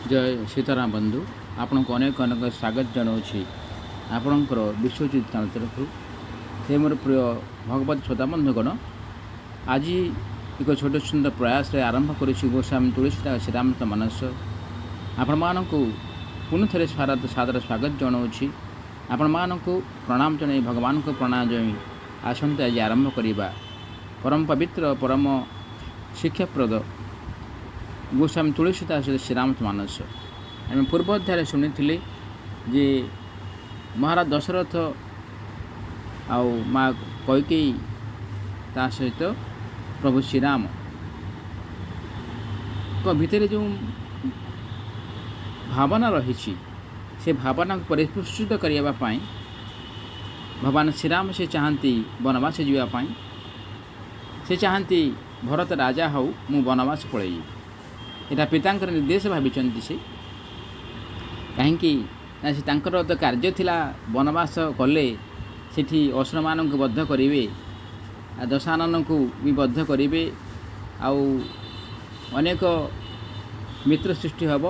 जय सीताराम बंधु आपण को अनेक अनेक स्वागत जनाऊँगी आपणकर विश्वजित चैनल तरफ से मोर प्रिय भगवत श्रोता बंधुगण आज एक छोट सुंदर प्रयास आरंभ करुच्ची गोस्वामी तुलसीदास श्रीरामचंद्र मानस आपण मानक पुनः थे सादर स्वागत जनाऊँगी आपण मानक प्रणाम जन भगवान को प्रणाम जन आसंते आज आरंभ करवा परम पवित्र परम शिक्षाप्रद गोस्वामी तुलसीदास श्रीरामचंद्र मानस आम पूर्व अध्याय शुणी जे महाराज दशरथ आउ माँ कैकेयी ता सहित प्रभु श्रीराम को भितर जो भावना रही से भावना को परिपुष्ट करने भगवान श्रीराम से चाहती वनवास जावाई से चाहती भरत राजा हो मु वनवास पलैबी यहाँ पितांकर निर्देश भावी से कहीं तो कार्य थिला वनवास कले सेठी असुर मान बद्ध करेंगे दशानन को भी बद्ध करेंगे आउ अनेक मित्र सृष्टि हम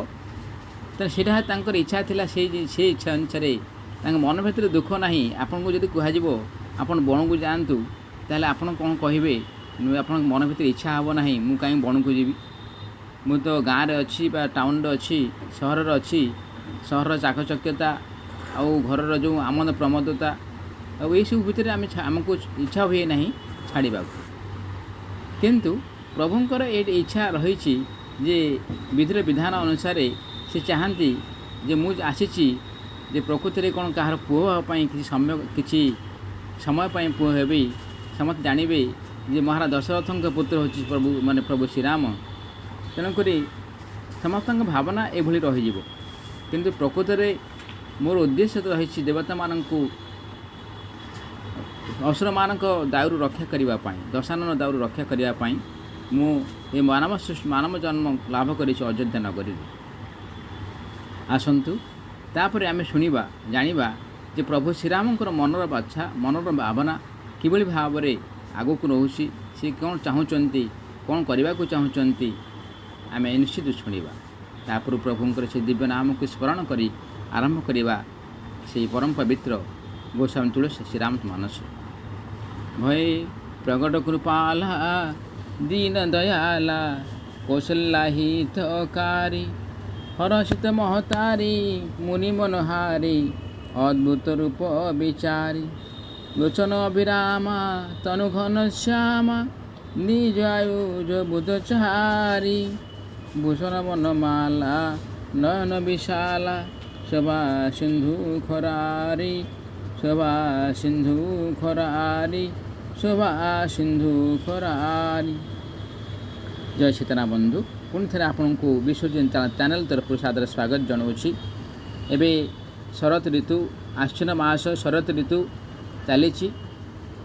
तो सीटा इच्छा थिला से इच्छा अनुसार मन भर दुख ना आपन को जब कह आपन बण को जातु ताल आपन कौन कहे आप मन भर इच्छा हम ना मु कहीं बण को जीवी मु तो गाँव रे अच्छी टाउन रे अच्छी सहर रे अच्छी सहर चाकचक्यता आउ घर जो आमद प्रमोदता और ये सब भितर आमको इच्छा हुए ना छाड़ा किंतु प्रभुंकर ये इच्छा रही जे विधिर विधान अनुसार से चाहती जे मुझ आसी जे प्रकृति में कौन कहार पुओ हाँपाई किसी समय पुओ हेबी समस्त जानवे जे महाराज दशरथ पुत्र होची प्रभु माने प्रभु श्रीराम तेणुक समस्त भावना एभली रही किंतु प्रकृत में मोर उद्देश्य तो रही देवता मानक असुर मान दायु रक्षा करने दशानन दायु रक्षा करने मु मानव जन्म लाभ कर अयोध्या नगरी आसतु तापर आम शुणा जाना जे प्रभु श्रीरामकर मनर बाछा मनर भावना किभली भाव में आगक रोचे सी कौन चाहूँगी कौन करने को चाहूँगी आम निश्चित शुणा तापर प्रभुंकर से दिव्य नाम को स्मरण कर आरंभ करवा से परम पवित्र गोस्वामी तुलसी श्रीरामचंद्र मानस भय प्रगट कृपाला दीन दयाला कौशल्या हितकारी हरषित महतारी मुनि मनहारी अद्भुत रूप विचारी लोचन अभिरामा तनु घन श्यामा निज आयुज बुधचारी भूषण वनमाला नयन विशाला शोभा सिंधु खरारी शोभा सिंधु खरारी शोभा सिंधु खरारी। जय सीताराम बंधु पुणी थे आपण को विश्वजित चैनल तरफ सादर स्वागत जनाऊँगी एवं शरत ऋतु आश्विन मास शरत ऋतु चली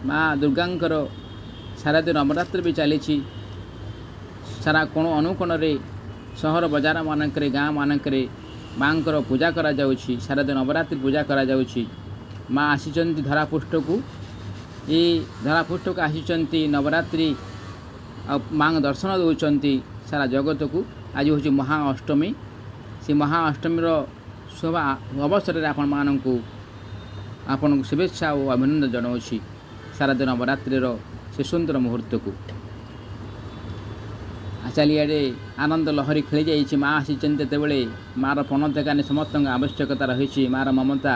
माँ दुर्गांकर शारदीय नवरात्र भी चली सारा कोण अनुकोण सहर बजार मानक गाँ मानक माँ पूजा करा जाउछि शारदीय नवरात्रि पूजा करा जाउछि माँ आसीचंती धरापृष्ठ को ये धरापृष्ठ को आसीचंती नवरात्रि आ माँ दर्शन दौरान सारा जगत को आज हूँ महाअष्टमी से महाअष्टमी शोभा अवसर में आपण मानू आपन शुभेच्छा और अभिनंदन जनाऊँगी शारदीय नवरात्रि से सुंदर मुहूर्त को चारिआडे आनंद लहरी खेली जाइए माँ आसीबले मार पणतेकानी समस्त आवश्यकता रही मार ममता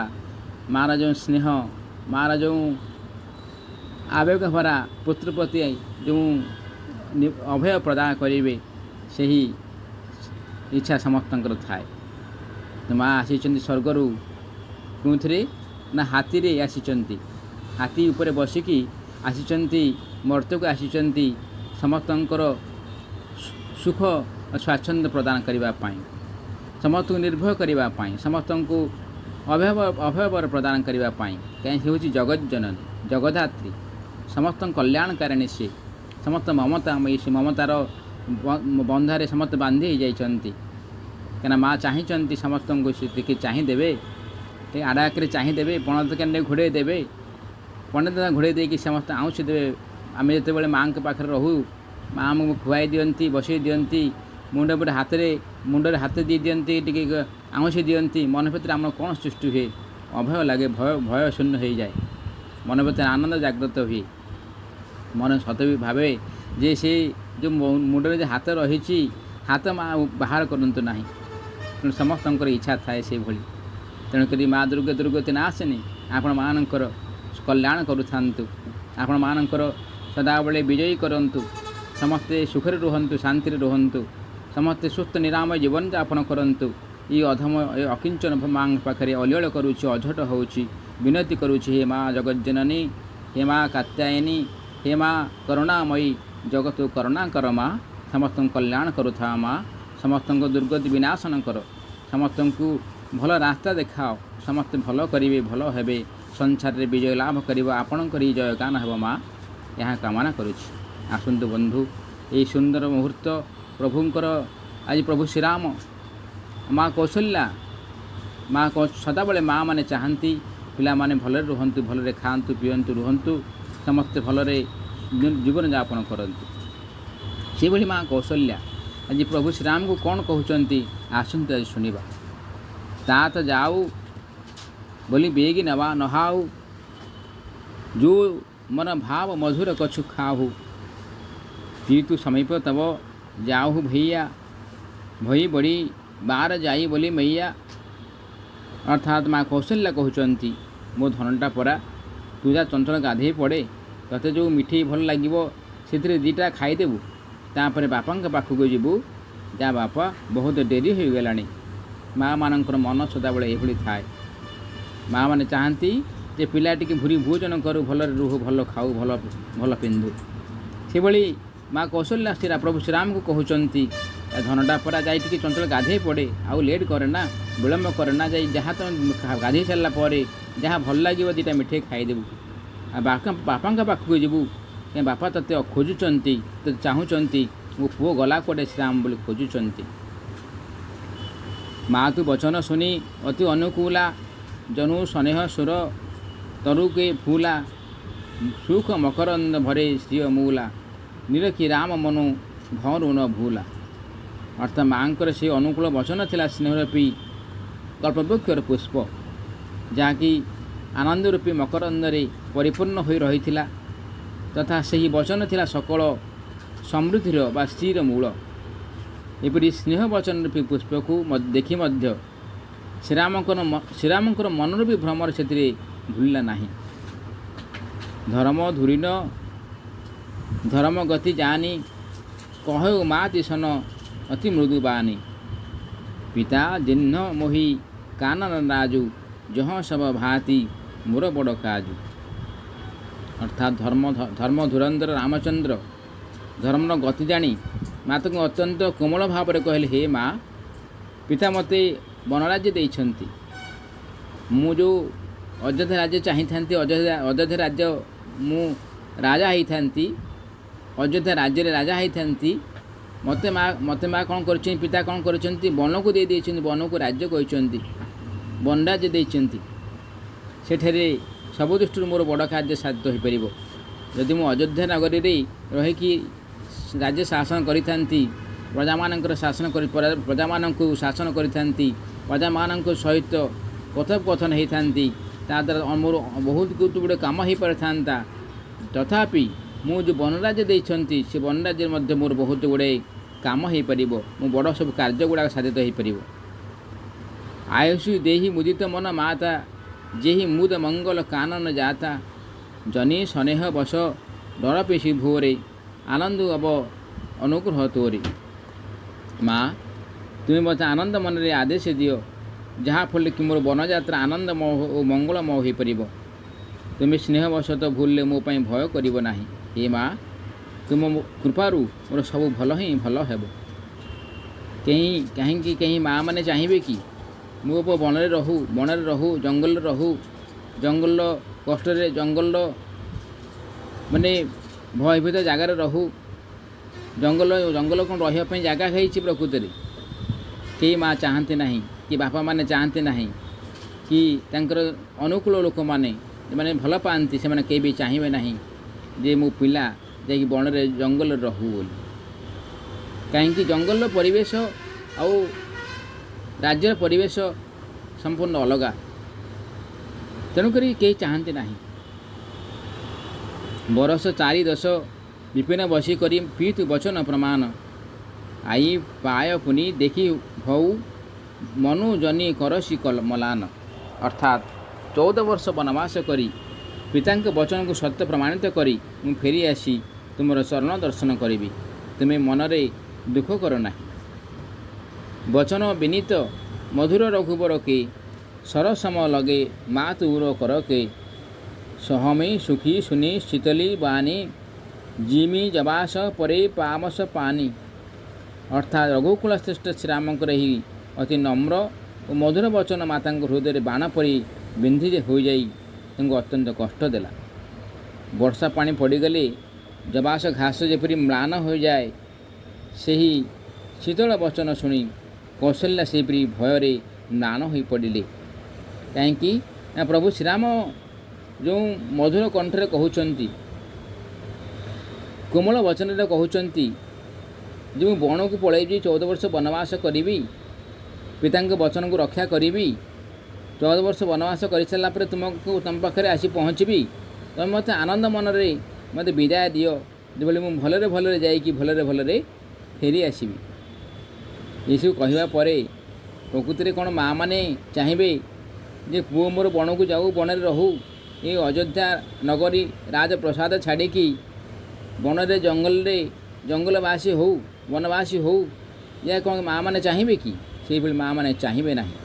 मार जो स्नेह मार जो आवेग भरा पुत्र प्रति जो अभय प्रदान करेंगे से ही इच्छा समस्त थाए तो माँ आसी स्वर्गर कौन ना हाथी रे आसी हाथी उपरे बसिकी आसी मर्त्य को आसी समस्तंकर सुख और स्वाच्छंद प्रदान करने समस्त को निर्भय करने समस्त को अभय प्रदान करने कहीं हूँ जगत जननी जगधात्री समस्त कल्याणकारिणी से समस्त ममता से ममतार बंधारे समस्त बांधि जाइंट क्या माँ चाहती समस्त को देखिए चाहिदेवे आड़ाके चाहिदेवे पणतकानी घोड़े देवे पंडित घोड़े देकी समस्त आउँसी देवे आम जो माँ के पाखे रहू माँ आमको खुआई दियंती बसई दियंती ମୁଣ୍ଡରେ ହାତ ଦେଇ ଦିଅନ୍ତି, ଟିକେ ଆଉଁସି ଦିଅନ୍ତି, ମନ ଭିତରେ ଆମର କ'ଣ ସୃଷ୍ଟି ହୁଏ? ଅଭୟ ଲାଗେ, ଭୟ ଶୂନ୍ୟ ହୋଇଯାଏ, ମନ ଭିତରେ ଆନନ୍ଦ ଜାଗ୍ରତ ହୁଏ। ମନ ସତ ବି ଭାବେ ଯେ ସେ ଯେଉଁ ମୁଣ୍ଡରେ ଯେ ହାତ ରହିଛି, ହାତ ମା ବାହାର କରନ୍ତୁ ନାହିଁ। ତେଣୁ ସମସ୍ତଙ୍କର ଇଚ୍ଛା ଥାଏ ସେଇଭଳି। ତେଣୁକରି ମା ଦୁର୍ଗତି ନା ଆସେନି, ଆପଣମାନଙ୍କର କଲ୍ୟାଣ କରୁଥାନ୍ତୁ, ଆପଣମାନଙ୍କର ସଦାବେଳେ ବିଜୟୀ କରନ୍ତୁ, ସମସ୍ତେ ସୁଖରେ ରୁହନ୍ତୁ, ଶାନ୍ତିରେ ରୁହନ୍ତୁ, ସମସ୍ତେ ସୁସ୍ଥ ନିରାମୟ ଜୀବନଯାପନ କରନ୍ତୁ। ଏ ଅଧମ ଏ ଅକିଞ୍ଚନ ମାଙ୍କ ପାଖରେ ଅଲିଅଳ କରୁଛି, ଅଝଟ ହେଉଛି, ବିନତି କରୁଛି। ହେ ମା ଜଗଜ୍ଜନନୀ, ହେ ମା କାତ୍ୟାୟନୀ, ହେ ମା କରୁଣାମୟୀ, ଜଗତ କରୁଣା କର ମା, ସମସ୍ତଙ୍କୁ କଲ୍ୟାଣ କରୁଥା ମା, ସମସ୍ତଙ୍କ ଦୁର୍ଗତି ବିନାଶନ କର, ସମସ୍ତଙ୍କୁ ଭଲ ରାସ୍ତା ଦେଖାଅ, ସମସ୍ତେ ଭଲ କରିବେ, ଭଲ ହେବେ, ସଂସାରରେ ବିଜୟ ଲାଭ କରିବ, ଆପଣଙ୍କର ଏହି ଜୟଗାନ ହେବ ମା, ଏହା କାମନା କରୁଛି। ଆସନ୍ତୁ ବନ୍ଧୁ, ଏହି ସୁନ୍ଦର ମୁହୂର୍ତ୍ତ ପ୍ରଭୁଙ୍କର, ଆଜି ପ୍ରଭୁ ଶ୍ରୀରାମ, ମା କୌଶଲ୍ୟା, ସଦାବେଳେ ମା ମାନେ ଚାହାନ୍ତି ପିଲାମାନେ ଭଲରେ ରୁହନ୍ତୁ, ଭଲରେ ଖାଆନ୍ତୁ, ପିଅନ୍ତୁ, ରୁହନ୍ତୁ, ସମସ୍ତେ ଭଲରେ ଜୀବନଯାପନ କରନ୍ତୁ। ସେଭଳି ମା କୌଶଲ୍ୟା ଆଜି ପ୍ରଭୁ ଶ୍ରୀରାମକୁ କ'ଣ କହୁଛନ୍ତି, ଆସନ୍ତୁ ଆଜି ଶୁଣିବା। तात जाऊ बोली बेगी नवा नहाऊ, जो मन भाव मधुर कछु खाहू, तीतु समीप तब जाऊ भैया, भई बड़ी बार जाई बोली मैया। अर्थात माँ कौशल्या कहते मो धनटा परा, तू जा चंचल गाधे पड़े, तते जो मिठी भल लगे से दीटा खाईदेबू, तापर बापा पाखक जीवु, जा बापा बहुत डेरी हो गला। माँ मानकर मन सदाबले यही थाए, माँ मैंने चाहती जे पिला टिके भूरी भोजन करू, भल रुह, भल खाऊ, भल भल पिंधु। से भली माँ कौशल्या श्री प्रभु श्रीराम को कहते धनटा परा जाई टिके चंचल गाधे पड़े, आउ लेट करे ना, विलम्ब करे ना, जाई जहाँ तुम गाधे सारापर जहाँ भल लगे दीटा मिठे खाईदेबू, बापा पाखक जीवु, क्या बापा ते खोजुंट, तो चाहूँगी मो पुओ गला कोटे श्रीराम बोली खोजुंट। माँ तू वचन सुनी अति अनुकूला, जनु स्नेह सुर तरु के फूला, सुख मकरंद भरे श्रीय मूला, निरखी राम मनु घरू न भूला। अर्थात माँकर से अनुकूल वचन थिला, स्नेहरूपी कल्पवृक्षर पुष्प, जहाँकि आनंद रूपी मकरंदरे परिपूर्ण हो रही, तथा सही वचन थिला सकल समृद्धिर बा श्रीर मूल। एपरी स्नेह वचन रूपी पुष्प को देखी श्रीरामकर मनर भी भ्रमर से भूलला नहीं। धर्म धुरीन धर्म गति जानी, कह माँ तिसन अति मृदु बानी, पिता जिह्न मोहि कानन राजू, जह सब भाती मोर बड़ काजू। अर्थात धर्म धुरंधर रामचंद्र धर्मर गति जानी माता को अत्यंत कोमल भाव में कहले, हे माँ, पिता मते वनराज्य देइछंती, मु जो अयोध्या राज्य चाही था, अयोध्या राज्य मु राजा ही था, अयोध्या राज्य राजा ही था, मते माँ कौन कर पिता कौन कर वन को दे, वन को राज्य कहते वन राज्य देइछंती। सेठरे सब दृष्टि मोर बड़ कार्य साधित हो पार जदि मु अयोध्या नगरी रहीकि राज्य शासन करी प्रजा मानकर शासन कर प्रजा मानक शासन करी प्रजा मानक सहित कथोपकथन होता द्वारा मोर बहुत गुड़े कम हो पारि था। तथापि मु जो वनराज्य देइछंती से वनराज्य मध्य मोर बहुत गुड़े काम हो पार, मु बड़ सब कार्य गुड़ाक साधित हो पार। आयुषु देहि मुदित मन माता, जेहि मुद मंगल कानन जाता, जनी स्नेह बस डर पेशी भोरे, आनंद अब अनुग्रह तोरे। माँ तुम्हें मत आनंद मन रे आदेश दियो, जहाँ फल कि मोर वनयात्रा आनंदमय और मंगलमय हो पार। तुम्हें स्नेहवशत भूलले मो पाई भय करिब नाही। हे माँ, तुम कृपारू मोर सब भल ही भल हेब। कहीं माँ मैंने चाहिए कि मो वनरे रहू, जंगल रहू, जंगल कष्ट जंगल माने भयभीत जगार रहू, जंगल कौन रही जगह है प्रकृति में कई माँ चाहती ना कि बापा माने चाहती ना कि अनुकूल लोक मैंने भल पाती से कई भी चाहिए ना जे मो पिला जा बन रे जंगल रहू बोली। କାହିଁକି ଜଙ୍ଗଲର ପରିବେଶ ଆଉ ରାଜ୍ୟର ପରିବେଶ ସମ୍ପୂର୍ଣ୍ଣ ଅଲଗା। ତେଣୁକରି କେହି ଚାହାନ୍ତି ନାହିଁ ବରଷ 4 10 ବିପିନ ବସି କରି ପିତୁ ବଚନ ପ୍ରମାଣ ଆଇ ପାୟ ପୁନି ଦେଖି ହଉ ମନୁ ଜନି କରସି ମଲାନ। ଅର୍ଥାତ୍ 14 ବର୍ଷ ବନବାସ କରି ପିତାଙ୍କ ବଚନକୁ ସତ୍ୟ ପ୍ରମାଣିତ କରି ମୁଁ ଫେରି ଆସି ତୁମର ଚରଣ ଦର୍ଶନ କରିବି। ତୁମେ ମନରେ ଦୁଃଖ କର ନାହିଁ। ବଚନ ବିନୀତ ମଧୁର ରଘୁବର କେ ସରସମ ଲଗେ ମା ତୁର କର କେ ସହମି ସୁଖୀ ସୁନି ଶୀତଲି ବାଣୀ ଜିମି ଜବାସ ପରେ ପାମସ ପାନି। ଅର୍ଥାତ୍ ରଘୁକୁଳ ଶ୍ରେଷ୍ଠ ଶ୍ରୀରାମଙ୍କର ଏହି ଅତି ନମ୍ର ଓ ମଧୁର ବଚନ ମାତାଙ୍କ ହୃଦୟରେ ବାଣ ପରି ବିନ୍ଧି ହୋଇଯାଇ ତାଙ୍କୁ ଅତ୍ୟନ୍ତ କଷ୍ଟ ଦେଲା। ବର୍ଷା ପାଣି ପଡ଼ିଗଲେ ଜବାସ ଘାସ ଯେପରି ମ୍ଳାନ ହୋଇଯାଏ, ସେହି ଶୀତଳ ବଚନ ଶୁଣି କୌଶଲ୍ୟା ସେହିପରି ଭୟରେ ମ୍ଳାନ ହୋଇପଡ଼ିଲେ। କାହିଁକି ନା ପ୍ରଭୁ ଶ୍ରୀରାମ ଯେଉଁ ମଧୁର କଣ୍ଠରେ କହୁଛନ୍ତି, କୋମଳ ବଚନରେ କହୁଛନ୍ତି ଯେ ମୁଁ ବଣକୁ ପଳାଇବି, 14 ବର୍ଷ ବନବାସ କରିବି, ପିତାଙ୍କ ବଚନକୁ ରକ୍ଷା କରିବି, 14 ବର୍ଷ ବନବାସ କରିସାରିଲା ପରେ ତୁମ ପାଖରେ ଆସି ପହଞ୍ଚିବି, ତୁମେ ମୋତେ ଆନନ୍ଦ ମନରେ ମୋତେ ବିଦାୟ ଦିଅ, ଯେଭଳି ମୁଁ ଭଲରେ ଭଲରେ ଯାଇକି ଭଲରେ ଭଲରେ ଫେରି ଆସିବି। ଏସବୁ କହିବା ପରେ ପ୍ରକୃତିରେ କ'ଣ ମାଆ ମାନେ ଚାହିଁବେ ଯେ ପୁଅ ମୋର ବଣକୁ ଯାଉ, ବଣରେ ରହୁ, ଏ ଅଯୋଧ୍ୟା ନଗରୀ ରାଜପ୍ରସାଦ ଛାଡ଼ିକି ବଣରେ ଜଙ୍ଗଲବାସୀ ହଉ, ବନବାସୀ ହଉ, ଏହା କ'ଣ ମାଆ ମାନେ ଚାହିଁବେ କି? ସେଇଭଳି ମାଆ ମାନେ ଚାହିଁବେ ନାହିଁ।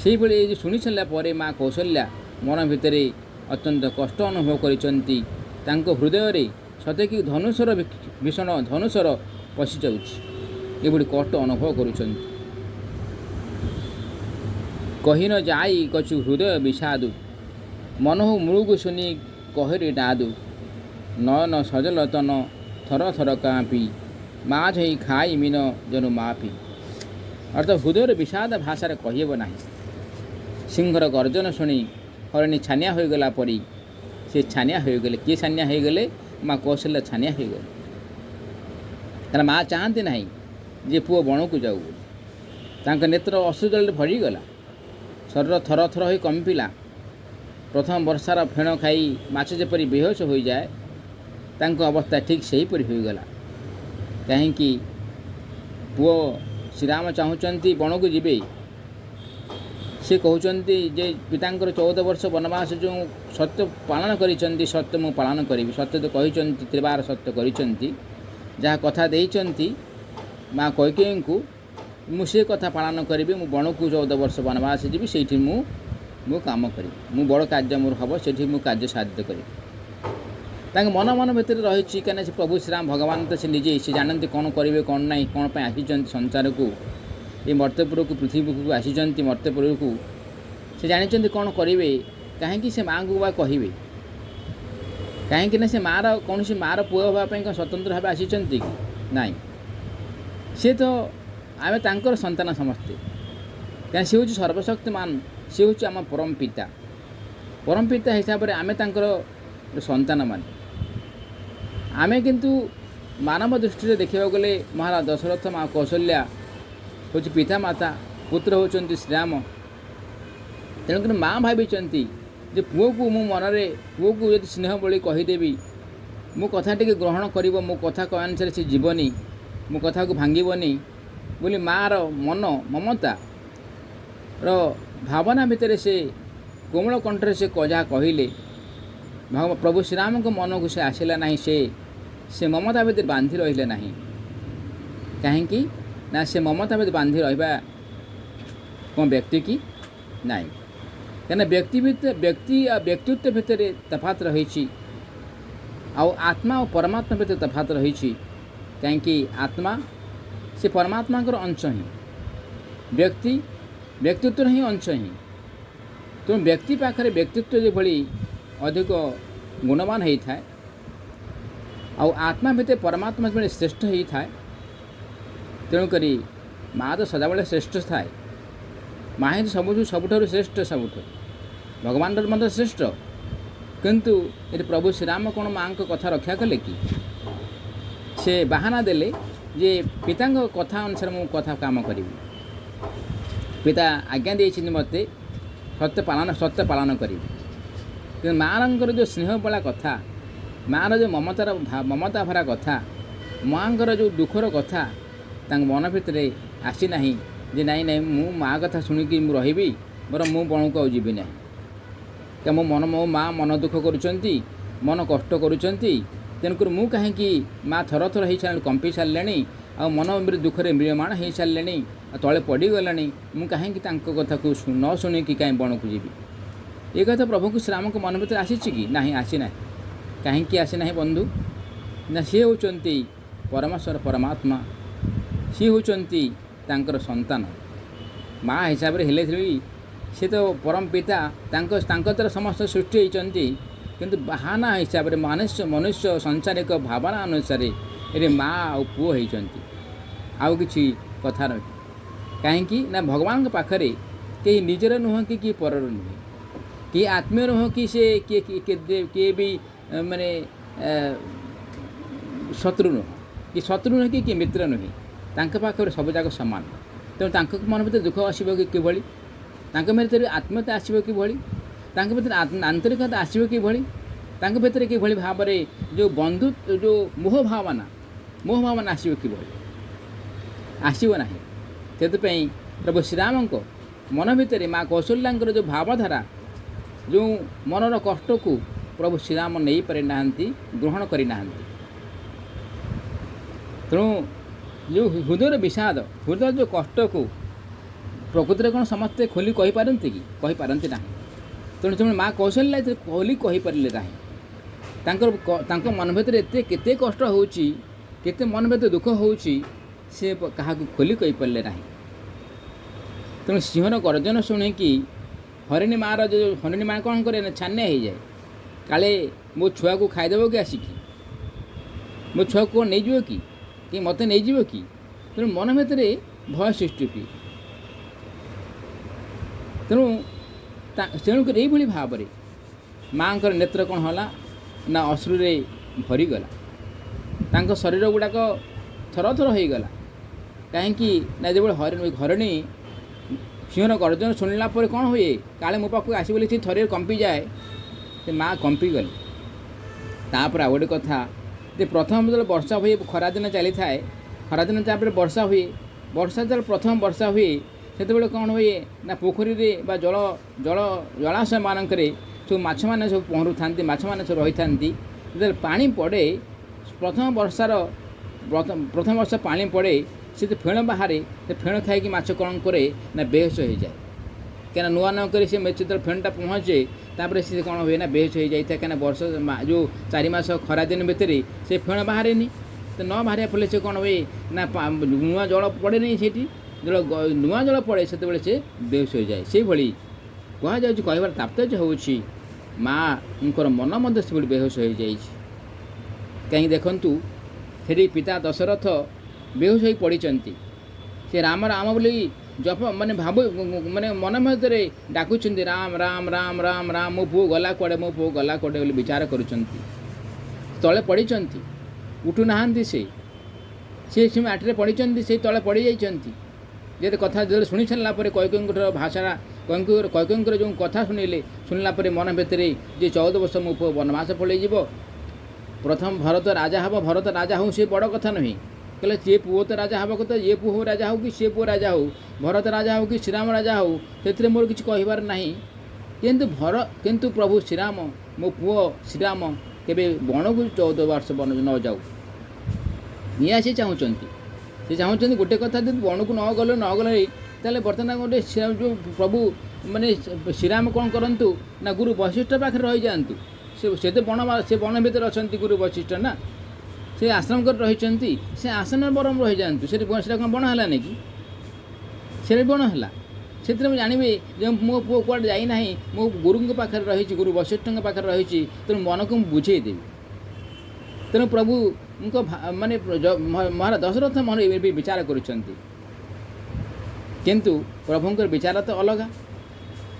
ସେଇଭଳି ଏ ଯେଉଁ ଶୁଣି ସାରିଲା ପରେ ମା କୌଶଲ୍ୟା ମନ ଭିତରେ ଅତ୍ୟନ୍ତ କଷ୍ଟ ଅନୁଭବ କରିଛନ୍ତି। ତାଙ୍କ ହୃଦୟରେ ସତେକି ଧନୁଷର ଭୀଷଣ ଧନୁଷର ପଶିଯାଉଛି, ଏଭଳି କଷ୍ଟ ଅନୁଭବ କରୁଛନ୍ତି। କହି ନ ଯାଇ କଛୁ ହୃଦୟ ବିଷାଦୁ ମନହୁ ମୃଗୁ ଶୁନି କହରି ନାଦୁ ନୟନ ସଜଲ ତନ ଥର ଥର କାଁପି ମା ଝଇ ଖାଇ ମିନ ଜନୁ ମାପି। ଅର୍ଥାତ୍ ହୃଦୟର ବିଷାଦ ଭାଷାରେ କହିହେବ ନାହିଁ। ସିଂହର ଗର୍ଜନ ଶୁଣି ହରିଣୀ ଛାନିଆ ହୋଇଗଲା ପରି ସେ ଛାନିଆ ହୋଇଗଲେ। କିଏ ଛାନିଆ ହୋଇଗଲେ? ମା କୌଶଲ୍ୟା ଛାନିଆ ହୋଇଗଲେ। କାରଣ ମା ଚାହାନ୍ତି ନାହିଁ ଯେ ପୁଅ ବଣକୁ ଯାଉ ବୋଲି। ତାଙ୍କ ନେତ୍ର ଅଶ୍ରୁଜଳରେ ଭରିଗଲା, ଶରୀର ଥର ଥର ହୋଇ କମ୍ପିଲା। ପ୍ରଥମ ବର୍ଷାର ଫେଣ ଖାଇ ମାଛ ଯେପରି ବେହୋସ ହୋଇଯାଏ, ତାଙ୍କ ଅବସ୍ଥା ଠିକ୍ ସେହିପରି ହୋଇଗଲା। କାହିଁକି? ପୁଅ ଶ୍ରୀରାମ ଚାହୁଁଛନ୍ତି ବଣକୁ ଯିବେ। ସେ କହୁଛନ୍ତି ଯେ ପିତାଙ୍କର 14 ବର୍ଷ ବନବାସ ଯେଉଁ ସତ୍ୟ ପାଳନ କରିଛନ୍ତି, ସତ୍ୟ ମୁଁ ପାଳନ କରିବି। ସତ୍ୟ ତ କହିଛନ୍ତି, ତ୍ରିବାର ସତ୍ୟ କରିଛନ୍ତି, ଯାହା କଥା ଦେଇଛନ୍ତି ମା କୈକେୟୀଙ୍କୁ, ମୁଁ ସେ କଥା ପାଳନ କରିବି। ମୁଁ ବଣକୁ 14 ବର୍ଷ ବନବାସ ଯିବି, ସେଇଠି ମୁଁ କାମ କରିବି, ମୁଁ ବଡ଼ କାର୍ଯ୍ୟ ମୋର ହେବ, ସେଇଠି ମୁଁ କାର୍ଯ୍ୟ ସାଧ୍ୟ କରିବି। ତାଙ୍କ ମନ ଭିତରେ ରହିଛି। କାହିଁକିନା ସେ ପ୍ରଭୁ ଶ୍ରୀରାମ ଭଗବାନ ତ ସେ ନିଜେ ସେ ଜାଣନ୍ତି କ'ଣ କରିବେ, କ'ଣ ନାହିଁ, କ'ଣ ପାଇଁ ଆସିଛନ୍ତି ସଂସାରକୁ, ଏ ମର୍ତ୍ତ୍ୟପୁରକୁ, ପୃଥିବୀକୁ ଆସିଛନ୍ତି ମର୍ତ୍ତ୍ୟପୁରକୁ। ସେ ଜାଣିଛନ୍ତି କ'ଣ କରିବେ। କାହିଁକି ସେ ମାଆଙ୍କୁ ବା କହିବେ? କାହିଁକି ନା ସେ ମାଆର କୌଣସି ମାଆର ପୁଅ ହେବା ପାଇଁ କ'ଣ ସ୍ୱତନ୍ତ୍ର ଭାବେ ଆସିଛନ୍ତି କି? ନାହିଁ। ସେ ତ ଆମେ ତାଙ୍କର ସନ୍ତାନ ସମସ୍ତେ। କାହିଁକି? ସେ ହେଉଛି ସର୍ବଶକ୍ତିମାନ, ସେ ହେଉଛି ଆମ ପରମ ପିତା। ପରମ ପିତା ହିସାବରେ ଆମେ ତାଙ୍କର ସନ୍ତାନମାନେ। ଆମେ କିନ୍ତୁ ମାନବ ଦୃଷ୍ଟିରେ ଦେଖିବାକୁ ଗଲେ ମହାରାଜ ଦଶରଥ, ମା କୌଶଲ୍ୟା ହେଉଛି ପିତାମାତା, ପୁତ୍ର ହେଉଛନ୍ତି ଶ୍ରୀରାମ। ତେଣୁକରି ମା ଭାବିଛନ୍ତି ଯେ ପୁଅକୁ ଯଦି ସ୍ନେହ ବୋଲି କହିଦେବି, ମୋ କଥା ଟିକେ ଗ୍ରହଣ କରିବ, ମୋ କଥା କହିବା ଅନୁସାରେ ସେ ଯିବନି, ମୋ କଥାକୁ ଭାଙ୍ଗିବନି ବୋଲି ମାଆର ମନ ମମତାର ଭାବନା ଭିତରେ ସେ କୋମଳ କଣ୍ଠରେ ସେ ଯାହା କହିଲେ, ପ୍ରଭୁ ଶ୍ରୀରାମଙ୍କ ମନକୁ ସେ ଆସିଲା ନାହିଁ। ସେ ମମତା ଭିତରେ ବାନ୍ଧି ରହିଲେ ନାହିଁ। କାହିଁକି ନା ସେ ମମତା ଭିତରେ ବାନ୍ଧି ରହିବା କ'ଣ ବ୍ୟକ୍ତି କି? ନାହିଁ। କାହିଁକିନା ବ୍ୟକ୍ତି ଆଉ ବ୍ୟକ୍ତିତ୍ୱ ଭିତରେ ତଫାତ୍ ରହିଛି, ଆଉ ଆତ୍ମା ଓ ପରମାତ୍ମା ଭିତରେ ତଫାତ୍ ରହିଛି। କାହିଁକି? ଆତ୍ମା ସେ ପରମାତ୍ମାଙ୍କର ଅଂଶ ହିଁ, ବ୍ୟକ୍ତିତ୍ୱର ହିଁ ଅଂଶ ହିଁ। ତେଣୁ ବ୍ୟକ୍ତି ପାଖରେ ବ୍ୟକ୍ତିତ୍ୱ ଯେଭଳି ଅଧିକ ଗୁଣବାନ ହୋଇଥାଏ, ଆଉ ଆତ୍ମା ଭିତରେ ପରମାତ୍ମା ଯେଭଳି ଶ୍ରେଷ୍ଠ ହୋଇଥାଏ, ତେଣୁକରି ମା ତ ସଦାବେଳେ ଶ୍ରେଷ୍ଠ ଥାଏ। ମା ହିଁ ସବୁଠାରୁ ଶ୍ରେଷ୍ଠ, ସବୁଠାରୁ ଭଗବାନଙ୍କର ମଧ୍ୟ ଶ୍ରେଷ୍ଠ। କିନ୍ତୁ ଏଠି ପ୍ରଭୁ ଶ୍ରୀରାମ କ'ଣ ମାଆଙ୍କ କଥା ରକ୍ଷା କଲେ କି? ସେ ବାହାନା ଦେଲେ ଯେ ପିତାଙ୍କ କଥା ଅନୁସାରେ ମୁଁ କଥା କାମ କରିବି। ପିତା ଆଜ୍ଞା ଦେଇଛନ୍ତି ମୋତେ ସତ୍ୟ ପାଳନ କରିବି। କିନ୍ତୁ ମାଆଙ୍କର ଯେଉଁ ସ୍ନେହବଳା କଥା, ମାଆର ଯେଉଁ ମମତା ଭରା କଥା, ମାଆଙ୍କର ଯେଉଁ ଦୁଃଖର କଥା ତାଙ୍କ ମନ ଭିତରେ ଆସିନାହିଁ ଯେ ନାଇଁ ମୁଁ ମାଆ କଥା ଶୁଣିକି ମୁଁ ରହିବି, ବରଂ ମୁଁ ବଣକୁ ଆଉ ଯିବି ନାହିଁ। ମୋ ମାଆ ମନ ଦୁଃଖ କରୁଛନ୍ତି, ମନ କଷ୍ଟ କରୁଛନ୍ତି, ତେଣୁକରି ମୁଁ କାହିଁକି ମାଆ ଥର ହେଇସାରିଲାଣି, କମ୍ପି ସାରିଲେଣି, ଆଉ ମନ ଦୁଃଖରେ ମ୍ରିୟମାଣ ହେଇସାରିଲେଣି, ଆଉ ତଳେ ପଡ଼ିଗଲାଣି, ମୁଁ କାହିଁକି ତାଙ୍କ କଥାକୁ ନ ଶୁଣିକି କାହିଁ ବଣକୁ ଯିବି? ଏ କଥା ପ୍ରଭୁଙ୍କୁ ଶ୍ରୀରାମଙ୍କ ମନ ଭିତରେ ଆସିଛି କି? ନାହିଁ, ଆସିନାହିଁ। କାହିଁକି ଆସିନାହିଁ ବନ୍ଧୁ? ନା ସିଏ ହେଉଛନ୍ତି ପରମେଶ୍ୱର ପରମାତ୍ମା, ସିଏ ହେଉଛନ୍ତି ତାଙ୍କର ସନ୍ତାନ। ମା ହିସାବରେ ହେଲେ ବି ସେ ତ ପରମ ପିତା, ତାଙ୍କ ଦ୍ୱାରା ସମସ୍ତ ସୃଷ୍ଟି ହେଇଛନ୍ତି। କିନ୍ତୁ ବାହାନା ହିସାବରେ ମନୁଷ୍ୟ ସଂସାରିକ ଭାବନା ଅନୁସାରେ ଏଠି ମା ଆଉ ପୁଅ ହେଇଛନ୍ତି, ଆଉ କିଛି କଥା ନୁହେଁ। କାହିଁକି ନା ଭଗବାନଙ୍କ ପାଖରେ କେହି ନିଜର ନୁହଁ କି ପରର ନୁହେଁ, କିଏ ଆତ୍ମୀୟ ନୁହଁ କି ସେ କିଏ ବି ମାନେ ଶତ୍ରୁ ନୁହଁ କି ମିତ୍ର ନୁହେଁ। ତାଙ୍କ ପାଖରେ ସବୁଯାକ ସମାନ। ତେଣୁ ତାଙ୍କ ମନ ଭିତରେ ଦୁଃଖ ଆସିବ କିଭଳି? ତାଙ୍କ ଭିତରେ ଆତ୍ମୀୟତା ଆସିବ କିଭଳି? ତାଙ୍କ ଭିତରେ ଆନ୍ତରିକତା ଆସିବ କିଭଳି? ତାଙ୍କ ଭିତରେ କିଭଳି ଭାବରେ ଯେଉଁ ଯେଉଁ ମୋହ ଭାବନା ଆସିବ କିଭଳି? ଆସିବ ନାହିଁ। ସେଥିପାଇଁ ପ୍ରଭୁ ଶ୍ରୀରାମଙ୍କ ମନ ଭିତରେ ମା କୌଶଲ୍ୟାଙ୍କର ଯେଉଁ ଭାବଧାରା, ଯେଉଁ ମନର କଷ୍ଟକୁ ପ୍ରଭୁ ଶ୍ରୀରାମ ନେଇପାରିନାହାନ୍ତି, ଗ୍ରହଣ କରିନାହାନ୍ତି। ତେଣୁ ଯେଉଁ ହୃଦୟର ବିଷାଦ, ହୃଦୟର ଯେଉଁ କଷ୍ଟକୁ ପ୍ରକୃତିରେ କ'ଣ ସମସ୍ତେ ଖୋଲି କହିପାରନ୍ତି କି? କହିପାରନ୍ତି ନାହିଁ। ତେଣୁ ମା କୌଶଲ୍ୟା ଖୋଲି କହିପାରିଲେ ନାହିଁ। ତାଙ୍କ ମନ ଭିତରେ କେତେ କଷ୍ଟ ହେଉଛି, କେତେ ମନ ଭିତରେ ଦୁଃଖ ହେଉଛି, ସେ କାହାକୁ ଖୋଲି କହିପାରିଲେ ନାହିଁ। ତେଣୁ ସିଂହର ଗର୍ଜନ ଶୁଣିକି ହରିଣୀ ମା କ'ଣ କରେ ନା ଛାନିଆ ହେଇଯାଏ। କାଳେ ମୋ ଛୁଆକୁ ଖାଇଦେବ କି ଆସିକି? ମୋ ଛୁଆକୁ କ'ଣ ନେଇଯିବ କି ମୋତେ ନେଇଯିବ କି? ତେଣୁ ମନ ଭିତରେ ଭୟ ସୃଷ୍ଟି ହୁଏ। ତେଣୁକରି ଏଇଭଳି ଭାବରେ ମାଆଙ୍କର ନେତ୍ର କ'ଣ ହେଲା ନା ଅଶ୍ରୁରେ ଭରିଗଲା। ତାଙ୍କ ଶରୀର ଗୁଡ଼ାକ ଥର ହେଇଗଲା। କାହିଁକି ନା ଯେତେବେଳେ ହରିଣୀ ସିଂହର ଗର୍ଜନ ଶୁଣିଲା ପରେ କ'ଣ ହୁଏ? କାଳେ ମୋ ପାଖକୁ ଆସିବ ବୋଲି ସେ ଥରେ କମ୍ପିଯାଏ। ସେ ମା କମ୍ପିଗଲେ। ତାପରେ ଆଉ ଗୋଟେ କଥା ଯେ ପ୍ରଥମ ଯେତେବେଳେ ବର୍ଷା ହୁଏ, ଖରାଦିନ ଚାଲିଥାଏ, ଖରାଦିନ ତାପରେ ବର୍ଷା ହୁଏ। ଯେତେବେଳେ ପ୍ରଥମ ବର୍ଷା ହୁଏ ସେତେବେଳେ କ'ଣ ହୁଏ ନା ପୋଖରୀରେ ବା ଜଳାଶୟ ମାନଙ୍କରେ ସବୁ ମାଛମାନେ ସବୁ ପହଁରୁଥାନ୍ତି, ମାଛମାନେ ସବୁ ରହିଥାନ୍ତି। ଯେତେବେଳେ ପାଣି ପଡ଼େ, ପ୍ରଥମ ବର୍ଷା ପାଣି ପଡ଼େ, ସେ ଫେଣ ବାହାରେ। ସେ ଫେଣ ଖାଇକି ମାଛ କ'ଣ କରେ ନା ବେହୋସ ହେଇଯାଏ। କାହିଁକିନା ନୂଆ କରି ସେ ଯେତେବେଳେ ଫେଣଟା ପହଞ୍ଚେ, ତାପରେ ସେ କ'ଣ ହୁଏ ନା ବେହୋସ ହେଇଯାଇଥାଏ। କାହିଁକିନା ଯେଉଁ 4 ମାସ ଖରାଦିନ ଭିତରେ ସେ ଫେଣ ବାହାରେନି। ତ ନ ବାହାରିବା ଫଳରେ ସେ କ'ଣ ହୁଏ ନା ନୂଆ ଜଳ ପଡ଼େନି। ସେଇଠି ଯେତେବେଳେ ନୂଆ ଜଳ ପଡ଼େ ସେତେବେଳେ ସେ ବେହୋସ ହୋଇଯାଏ। ସେଇଭଳି କୁହାଯାଉଛି, କହିବାର ତାତ୍ପର୍ଯ୍ୟ ହେଉଛି ମାଆଙ୍କର ମନ ମଧ୍ୟ ସେଭଳି ବେହୋସ ହୋଇଯାଇଛି। କାହିଁକି ଦେଖନ୍ତୁ, ସେଠି ପିତା ଦଶରଥ ବେହୋସ ହୋଇ ପଡ଼ିଛନ୍ତି। ସେ ରାମ ବୋଲି ଜପ ମାନେ ମନ ମଧ୍ୟରେ ଡାକୁଛନ୍ତି, ରାମ ରାମ ରାମ ରାମ ରାମ, ମୋ ପୁଅ ଗଲା କୁଆଡ଼େ ବୋଲି ବିଚାର କରୁଛନ୍ତି। ତଳେ ପଡ଼ିଛନ୍ତି, ଉଠୁନାହାନ୍ତି। ସେ ମାଟିରେ ପଡ଼ିଛନ୍ତି, ସେଇ ତଳେ ପଡ଼ିଯାଇଛନ୍ତି। ଯେତେବେଳେ ଶୁଣି ସାରିଲା ପରେ କୈକେୟୀଙ୍କର ଭାଷା, କୈକେୟୀଙ୍କର ଯେଉଁ କଥା ଶୁଣିଲା ପରେ ମନ ଭିତରେ ଯେ 14 ବର୍ଷ ମୋ ପୁଅ ବନବାସ ପଳାଇଯିବ, ପ୍ରଥମ ଭରତ ରାଜା ହେବ, ଭରତ ରାଜା ହେଉ, ସେ ବଡ଼ କଥା ନୁହେଁ। କହିଲେ ସେ ପୁଅ ତ ରାଜା ହେବା କଥା, ଏ ପୁଅ ରାଜା ହେଉ କି ସେ ପୁଅ ରାଜା ହେଉ, ଭରତ ରାଜା ହେଉ କି ଶ୍ରୀରାମ ରାଜା ହେଉ, ସେଥିରେ ମୋର କିଛି କହିବାର ନାହିଁ। କିନ୍ତୁ ପ୍ରଭୁ ଶ୍ରୀରାମ, ମୋ ପୁଅ ଶ୍ରୀରାମ କେବେ ବଣକୁ 14 ବର୍ଷ ନ ଯାଉ, ନିଆ ସେ ଚାହୁଁଛନ୍ତି ଗୋଟେ କଥା, ଯଦି ବଣକୁ ନ ଗଲେ ତାହେଲେ ବର୍ତ୍ତମାନ ଗୋଟେ ଯେଉଁ ପ୍ରଭୁ ଶ୍ରୀରାମ କ'ଣ କରନ୍ତୁ ନା ଗୁରୁ ବଶିଷ୍ଠ ପାଖରେ ରହିଯାଆନ୍ତୁ। ସେ ତ ବଣ ଭିତରେ ଅଛନ୍ତି, ଗୁରୁ ବଶିଷ୍ଠ ନା, ସେ ଆଶ୍ରମ କରି ରହିଛନ୍ତି, ସେ ଆସନରେ ବରଂ ରହିଯାଆନ୍ତୁ। ସେଟା କ'ଣ ବଣ ହେଲାନି କି? ସେଟା ବଣ ହେଲା। ସେଥିରେ ମୁଁ ଜାଣିବି ଯେ ମୋ ପୁଅ କୁଆଡ଼େ ଯାଇନାହିଁ, ମୋ ଗୁରୁଙ୍କ ପାଖରେ ରହିଛି, ଗୁରୁ ବଶିଷ୍ଠଙ୍କ ପାଖରେ ରହିଛି। ତେଣୁ ମନକୁ ମୁଁ ବୁଝେଇଦେବି। ତେଣୁ ପ୍ରଭୁଙ୍କ ମହାରାଜ ଦଶରଥ ଏବେ ବିଚାର କରୁଛନ୍ତି, କିନ୍ତୁ ପ୍ରଭୁଙ୍କର ବିଚାର ତ ଅଲଗା।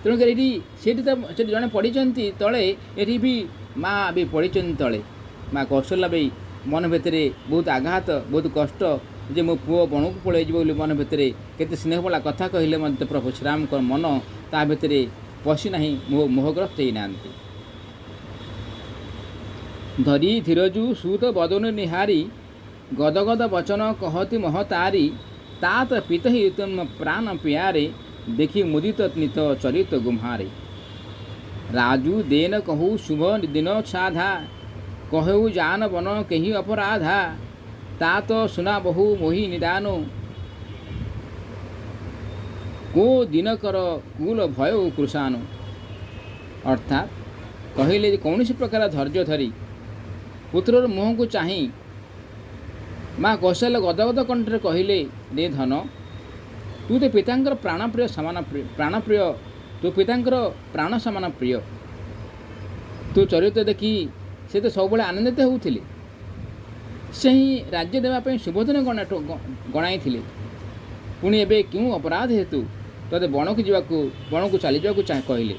ତେଣୁକରି ସେଠି ଜଣେ ପଡ଼ିଛନ୍ତି ତଳେ, ଏଠି ବି ମା ବି ପଡ଼ିଛନ୍ତି ତଳେ। ମା କୌଶଲ୍ୟା ବି ମନ ଭିତରେ ବହୁତ ଆଘାତ, ବହୁତ କଷ୍ଟ, ଯେ ମୋ ପୁଅ ବଣକୁ ପଳାଇଯିବ ବୋଲି ମନ ଭିତରେ କେତେ ସ୍ନେହବାଳା କଥା କହିଲେ ମଧ୍ୟ ପ୍ରଭୁ ଶ୍ରୀରାମଙ୍କ ମନ ତା ଭିତରେ ପଶି ନାହିଁ, ମୋହଗ୍ରସ୍ତ ହେଇନାହାନ୍ତି। ଧରି ଧୀରଜୁ ସୁତ ବଦନ ନିହାରି ଗଦଗଦ ବଚନ କହତି ମହତାରି तात पित ही तुम प्राण प्यारे देखी मुदित नित चरित गुम्हारे राजू देन कहू शुभ दिन साधा कहू जान बन कही अपराधा तात सुना बहु मोहि निदानो को दिन कर कुल भय कृषाणु। अर्थात कहले कौन प्रकार धैर्य धरी पुत्रर मुह को चाही माँ कौशल्य गदगद कंठरे कहले रे धन तू तो पितांकर प्राणप्रिय समान प्राणप्रिय तू पितांकर प्राण समान प्रिय तू चरित्र देखी से तो सब आनंदित होते से ही राज्य देवाई सुबोधन गणाई पुणी एवं क्यों अपराध हेतु तोते बण को जावाक बण को चली जावाक कहले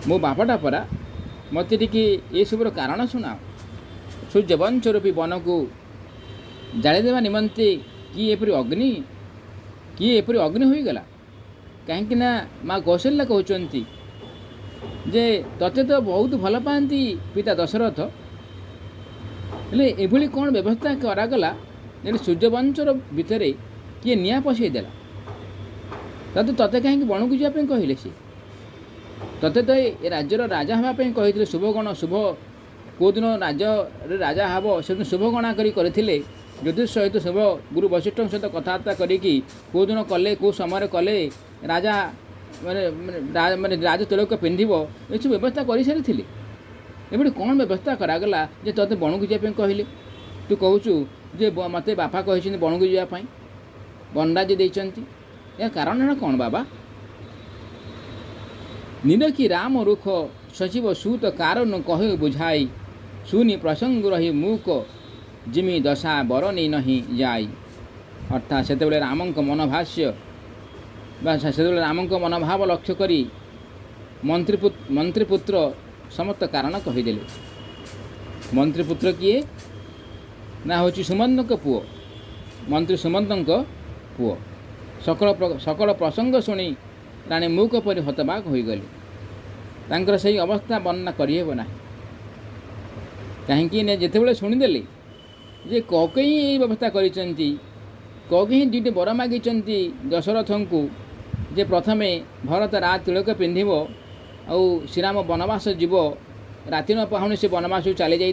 मो बापाटा परा मत टे ये सबुर कारण शुणा सूर्यवंशरूपी वन को जादेवा निमंते किए एपरी अग्नि होगला कहीं माँ कौशल्या कहते जे तते तो बहुत भल पाती पिता दशरथ हेले एभली कौन व्यवस्था करागला जे सूर्यवंशर भितर किए निआ पशेदेला तते कहीं बण को जावाई कहले सी तते तो ये राज्यर राजा हाँपी कही शुभगण शुभ कौदिन राज्य राजा हम से शुभगणा करते युधिष्ठिर सहित शुभ गुरु वशिष्ठ सहित कथबार्ता करी कौदिन कले कौ समय कले राजा माने राज तिलक पिंधिब ये सब व्यवस्था कर सारी एबड़ी कौन व्यवस्था करागला जे तोते बण को जावाई कहले तू कहूचु जे मत बापा कही बण को जावाई वनराज्य देती या कारण है कौन बाबा निरखी राम रुख सचिव सूत कारण कहे बुझाई सुनी प्रसंग रही मूक जिमी दशा बरनी नहीं जाई। अर्थात से रामक मनोभाष्य से रामक मनोभाव लक्ष्य करी मंत्रीपुत्र समस्त कारण कहीदेले। मंत्रीपुत्र किए ना हूँ सुमंत पुओ मंत्री सुमंत पुओ सकल प्रसंग शुणी राणी मूक परी हतबाक हो गले तांकर सही अवस्था वर्णना करहेब ना कहीं जितेबाला शुणीदे जे ककई ये व्यवस्था ककई दुईटी बर मागी दशरथ को जे प्रथमे भरत राज तिलक पिंधिब आउ श्रीराम वनवास जीव राति न पाहुणी से वनवास चली जा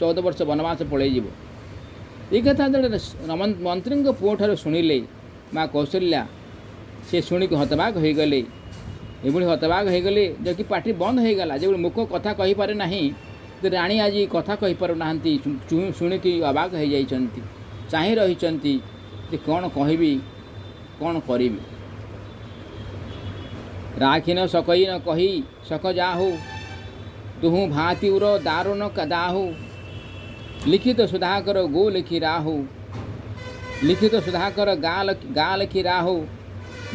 14 वर्ष वनवास पलैज ये कथा मंत्री पुओ ठार शुणिले माँ कौशल्या से शुणिक हतबाक हो गले एभली हतबाक हो गले जो कि पार्टी बंद हो गला जो मुख कथा कही पारे नहीं तो राणी आज कथा कही पारु नाहंती शुणिक अबाक हो जाइछंती चाहि रहिछंती जे कौन कहबी कौन करी राखी न सकई न कही सक जाहु तुहु भातिउर दारुण कदाहु लिखित सुधाकर गो लिखि राहु लिखित सुधाकर गा लिखि राहु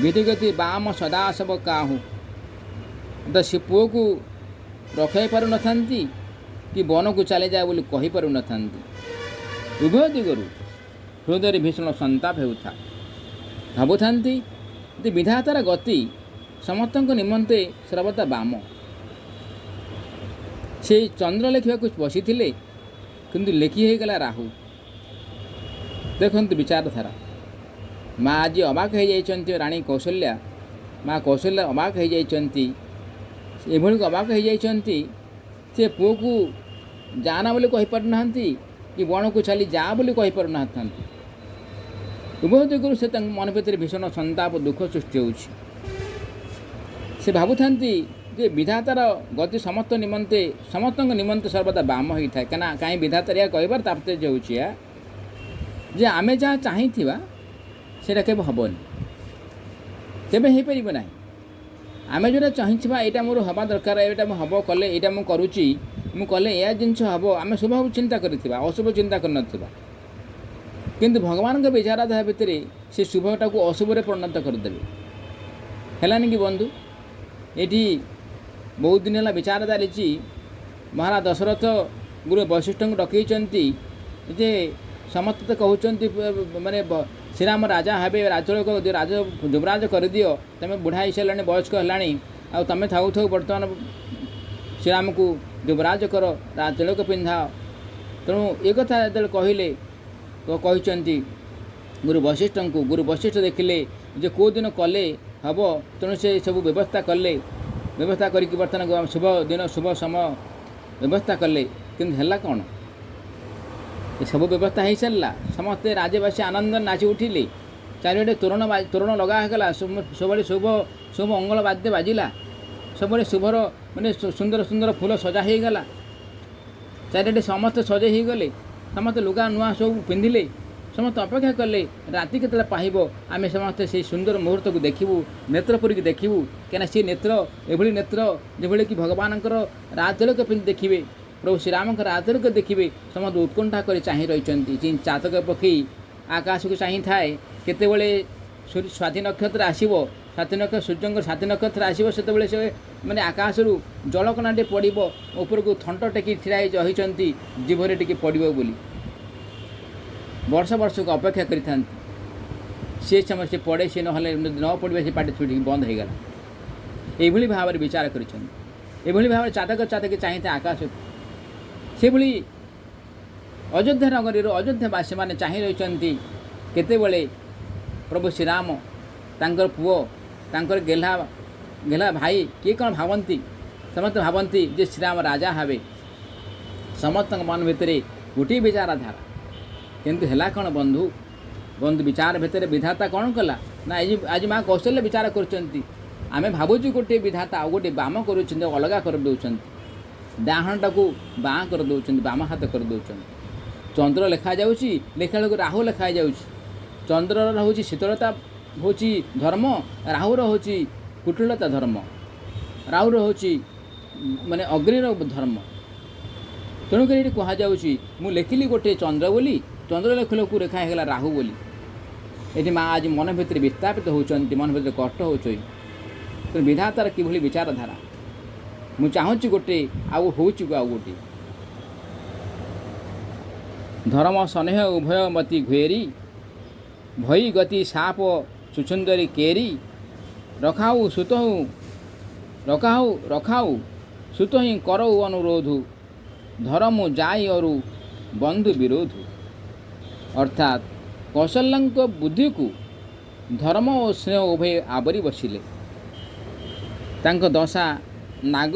विधिगति बाम सदा सब काहू तो से पुओ को रखाई पार न कि वन को चले जाए बोली कही पार न उभय दिगरु हृदय भीषण संताप होता भावुता विधातार गति समस्त निमंते सर्वदा बाम से चंद्र लिखा बसी किंतु लिखि हो गला राहु। देखु विचारधारा माँ आज अबाक हो जाइछंती राणी कौशल्या माँ कौशल्या अबाक हो जाइछंती एभली अबाक हो जाइछंती से पुओ को जाना बोली कही पारु नाहंती कि बण को चली जा बोली कही पारु नाहंती उभय दिगरु से मन भीतर भीषण संताप दुख सृष्टि होउछि। से भावुथांती जे विधातार गति समस्त निमंते सर्वदा बाम होता है कहीं विधातार या कहबार तात्पर्य होउछि जे आमे जहाँ चाहिथिबा सेटा केबे हबनी केबे हे परिबो नाही आमे जोटा चाहिबा एटा मोर हबा दरकार एटा मो हबो कले एटा मो करूची मु कले या जिनस हबो आमे शुभ चिंता करथिबा अशुभ चिंता कर नथिबा किंतु भगवान के विचारधारा भितर से शुभटा को अशुभ रे परिणत कर देबे हेलानी कि बंधु एठी बहुत दिन है विचार चली महाराज दशरथ गुरु वशिष्ठ को डकई जे ସମସ୍ତେ ତ କହୁଛନ୍ତି ମାନେ ଶ୍ରୀରାମ ରାଜା ହେବେ, ରାଜ୍ୟ ଯୁବରାଜ କରିଦିଅ, ତୁମେ ବୁଢ଼ା ହେଇସାରିଲାଣି, ବୟସ୍କ ହେଲାଣି, ଆଉ ତୁମେ ଥାଉ ଥାଉ ବର୍ତ୍ତମାନ ଶ୍ରୀରାମକୁ ଯୁବରାଜ କର, ତିଳକ ପିନ୍ଧାଅ। ତେଣୁ ଏ କଥା ଯେତେବେଳେ କହିଲେ ତ କହିଛନ୍ତି ଗୁରୁ ବଶିଷ୍ଠଙ୍କୁ। ଗୁରୁ ବଶିଷ୍ଠ ଦେଖିଲେ ଯେ କେଉଁ ଦିନ କଲେ ହେବ, ତେଣୁ ସେ ସବୁ ବ୍ୟବସ୍ଥା କଲେ। ବ୍ୟବସ୍ଥା କରିକି ବର୍ତ୍ତମାନ ଶୁଭ ଦିନ ଶୁଭ ସମୟ ବ୍ୟବସ୍ଥା କଲେ। କିନ୍ତୁ ହେଲା କ'ଣ, ଏସବୁ ବ୍ୟବସ୍ଥା ହୋଇସାରିଲା, ସମସ୍ତେ ରାଜ୍ୟବାସୀ ଆନନ୍ଦ ନାଚି ଉଠିଲେ, ଚାରିଆଡ଼େ ତୋରଣ ଲଗା ହୋଇଗଲା, ସବୁବେଳେ ଶୁଭ ମଙ୍ଗଳ ବାଦ୍ୟ ବାଜିଲା, ସବୁବେଳେ ଶୁଭର ମାନେ ସୁନ୍ଦର ସୁନ୍ଦର ଫୁଲ ସଜା ହୋଇଗଲା, ଚାରିଆଡ଼େ ସମସ୍ତେ ସଜେଇ ହୋଇଗଲେ, ସମସ୍ତେ ଲୁଗା ନୂଆ ସବୁ ପିନ୍ଧିଲେ, ସମସ୍ତେ ଅପେକ୍ଷା କଲେ ରାତି କେତେବେଳେ ପାହିବ, ଆମେ ସମସ୍ତେ ସେଇ ସୁନ୍ଦର ମୁହୂର୍ତ୍ତକୁ ଦେଖିବୁ, ନେତ୍ର ପୁରିକି ଦେଖିବୁ। କାହିଁକିନା ସେ ନେତ୍ର ଏଭଳି ନେତ୍ର ଯେଭଳି କି ଭଗବାନଙ୍କର ରାଜତିଳକ ଦେଖିବେ, ପ୍ରଭୁ ଶ୍ରୀରାମଙ୍କର ରାଜତିଳକ ଦେଖିବେ, ସମସ୍ତେ ଉତ୍କଣ୍ଠା କରି ଚାହିଁ ରହିଛନ୍ତି। ଚାତକ ପକ୍ଷୀ ଆକାଶକୁ ଚାହିଁଥାଏ, କେତେବେଳେ ସ୍ୱାତି ନକ୍ଷତ୍ର ଆସିବ, ସୂର୍ଯ୍ୟଙ୍କର ସ୍ୱାତି ନକ୍ଷତ୍ର ଆସିବ, ସେତେବେଳେ ସେ ମାନେ ଆକାଶରୁ ଜଳକଣାଟେ ପଡ଼ିବ, ଉପରକୁ ଥଣ୍ଟ ଟେକି ଛିଡ଼ା ହେଇ ରହିଛନ୍ତି, ଜିଭରେ ଟିକେ ପଡ଼ିବ ବୋଲି ବର୍ଷକୁ ଅପେକ୍ଷା କରିଥାନ୍ତି। ସେ ସମୟ ସେ ପଡ଼େ, ସେ ନହେଲେ ନ ପଡ଼ିବେ, ସେ ପାଟି ଛୁଟିକି ବନ୍ଦ ହୋଇଗଲା। ଏଇଭଳି ଭାବରେ ବିଚାର କରିଛନ୍ତି, ଏଭଳି ଭାବରେ ଚାତକ ଚାହିଁଥାଏ ଆକାଶକୁ। ସେଭଳି ଅଯୋଧ୍ୟା ନଗରୀରୁ ଅଯୋଧ୍ୟାବାସୀମାନେ ଚାହିଁ ରହିଛନ୍ତି କେତେବେଳେ ପ୍ରଭୁ ଶ୍ରୀରାମ, ତାଙ୍କର ପୁଅ, ତାଙ୍କର ଗେହ୍ଲା ଭାଇ, କିଏ କ'ଣ ଭାବନ୍ତି, ସମସ୍ତେ ଭାବନ୍ତି ଯେ ଶ୍ରୀରାମ ରାଜା ହେବେ। ସମସ୍ତଙ୍କ ମନ ଭିତରେ ଗୋଟିଏ ବିଚାରଧାରା। କିନ୍ତୁ ହେଲା କ'ଣ ବନ୍ଧୁ ବିଚାର ଭିତରେ ବିଧାତା କ'ଣ କଲା ନା, ଆଜି ମା କୌଶଲ୍ୟ ବିଚାର କରୁଛନ୍ତି। ଆମେ ଭାବୁଛୁ ଗୋଟିଏ ବିଧାତା, ଆଉ ଗୋଟିଏ ବାମ କରୁଛନ୍ତି, ଅଲଗା କରିଦେଉଛନ୍ତି, ଡାହାଣଟାକୁ ବାଁ କରିଦେଉଛନ୍ତି, ବାମ ହାତ କରିଦେଉଛନ୍ତି। ଚନ୍ଦ୍ର ଲେଖାଯାଉଛି, ଲେଖାବେଳକୁ ରାହୁ ଲେଖାଯାଉଛି। ଚନ୍ଦ୍ରର ହେଉଛି ଶୀତଳତା ହେଉଛି ଧର୍ମ, ରାହୁର ହେଉଛି କୁଟିଳତା ଧର୍ମ, ରାହୁର ହେଉଛି ମାନେ ଅଗ୍ନିର ଧର୍ମ। ତେଣୁକରି ଏଠି କୁହାଯାଉଛି, ମୁଁ ଲେଖିଲି ଗୋଟିଏ ଚନ୍ଦ୍ର ବୋଲି, ଚନ୍ଦ୍ର ଲେଖିବାକୁ ଲେଖା ହେଇଗଲା ରାହୁ ବୋଲି। ଏଠି ମା ଆଜି ମନ ଭିତରେ ବିସ୍ଥାପିତ ହେଉଛନ୍ତି, ମନ ଭିତରେ କଷ୍ଟ ହେଉଛି। ତେଣୁ ବିଧାତାର କିଭଳି ବିଚାରଧାରା, ମୁଁ ଚାହୁଁଛି ଗୋଟେ, ଆଉ ହେଉଛି ଆଉ ଗୋଟିଏ। ଧର୍ମ ସ୍ନେହ ଉଭୟ ମତି ଘେରି, ଭଇ ଗତି ସାପ ସୁସୁନ୍ଦରୀ କେରି, ରଖାଉ ସୁତ ହିଁ କରଉ ଅନୁରୋଧ, ଧର୍ମ ଯାଇ ଅରୁ ବନ୍ଧୁ ବିରୋଧ। ଅର୍ଥାତ୍ କୌଶଲ୍ୟାଙ୍କ ବୁଦ୍ଧିକୁ ଧର୍ମ ଓ ସ୍ନେହ ଉଭୟ ଆବରି ବସିଲେ। ତାଙ୍କ ଦଶା ନାଗ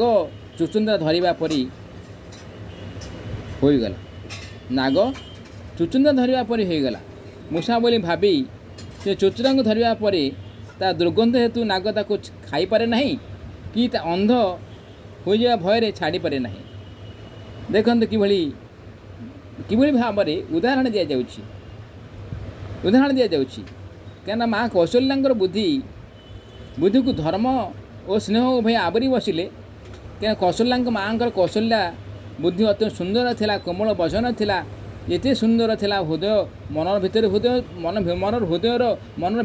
ଚୁଚୁନ୍ଦ୍ରା ଧରିବା ପରି ହୋଇଗଲା, ନାଗ ଚୁଚୁନ୍ଦ୍ରା ଧରିବା ପରି ହୋଇଗଲା। ମୂଷା ବୋଲି ଭାବି ସେ ଚୁଚୁରାଙ୍କୁ ଧରିବା ପରେ ତା ଦୁର୍ଗନ୍ଧ ହେତୁ ନାଗ ତାକୁ ଖାଇପାରେ ନାହିଁ, କି ତା ଅନ୍ଧ ହୋଇଯିବା ଭୟରେ ଛାଡ଼ିପାରେ ନାହିଁ। ଦେଖନ୍ତୁ କିଭଳି ଭାବରେ ଉଦାହରଣ ଦିଆଯାଉଛି। କାହିଁକିନା ମା କୌଶଲ୍ୟାଙ୍କର ବୁଦ୍ଧିକୁ ଧର୍ମ ଓ ସ୍ନେହ ଉଭୟ ଆବରି ବସିଲେ। କାହିଁକିନା କୌଶଲ୍ୟାଙ୍କ ମାଆଙ୍କର କୌଶଲ୍ୟା ବୁଦ୍ଧି ଅତ୍ୟନ୍ତ ସୁନ୍ଦର ଥିଲା, କୋମଳ ବଚନ ଥିଲା, ଏତେ ସୁନ୍ଦର ଥିଲା। ମନର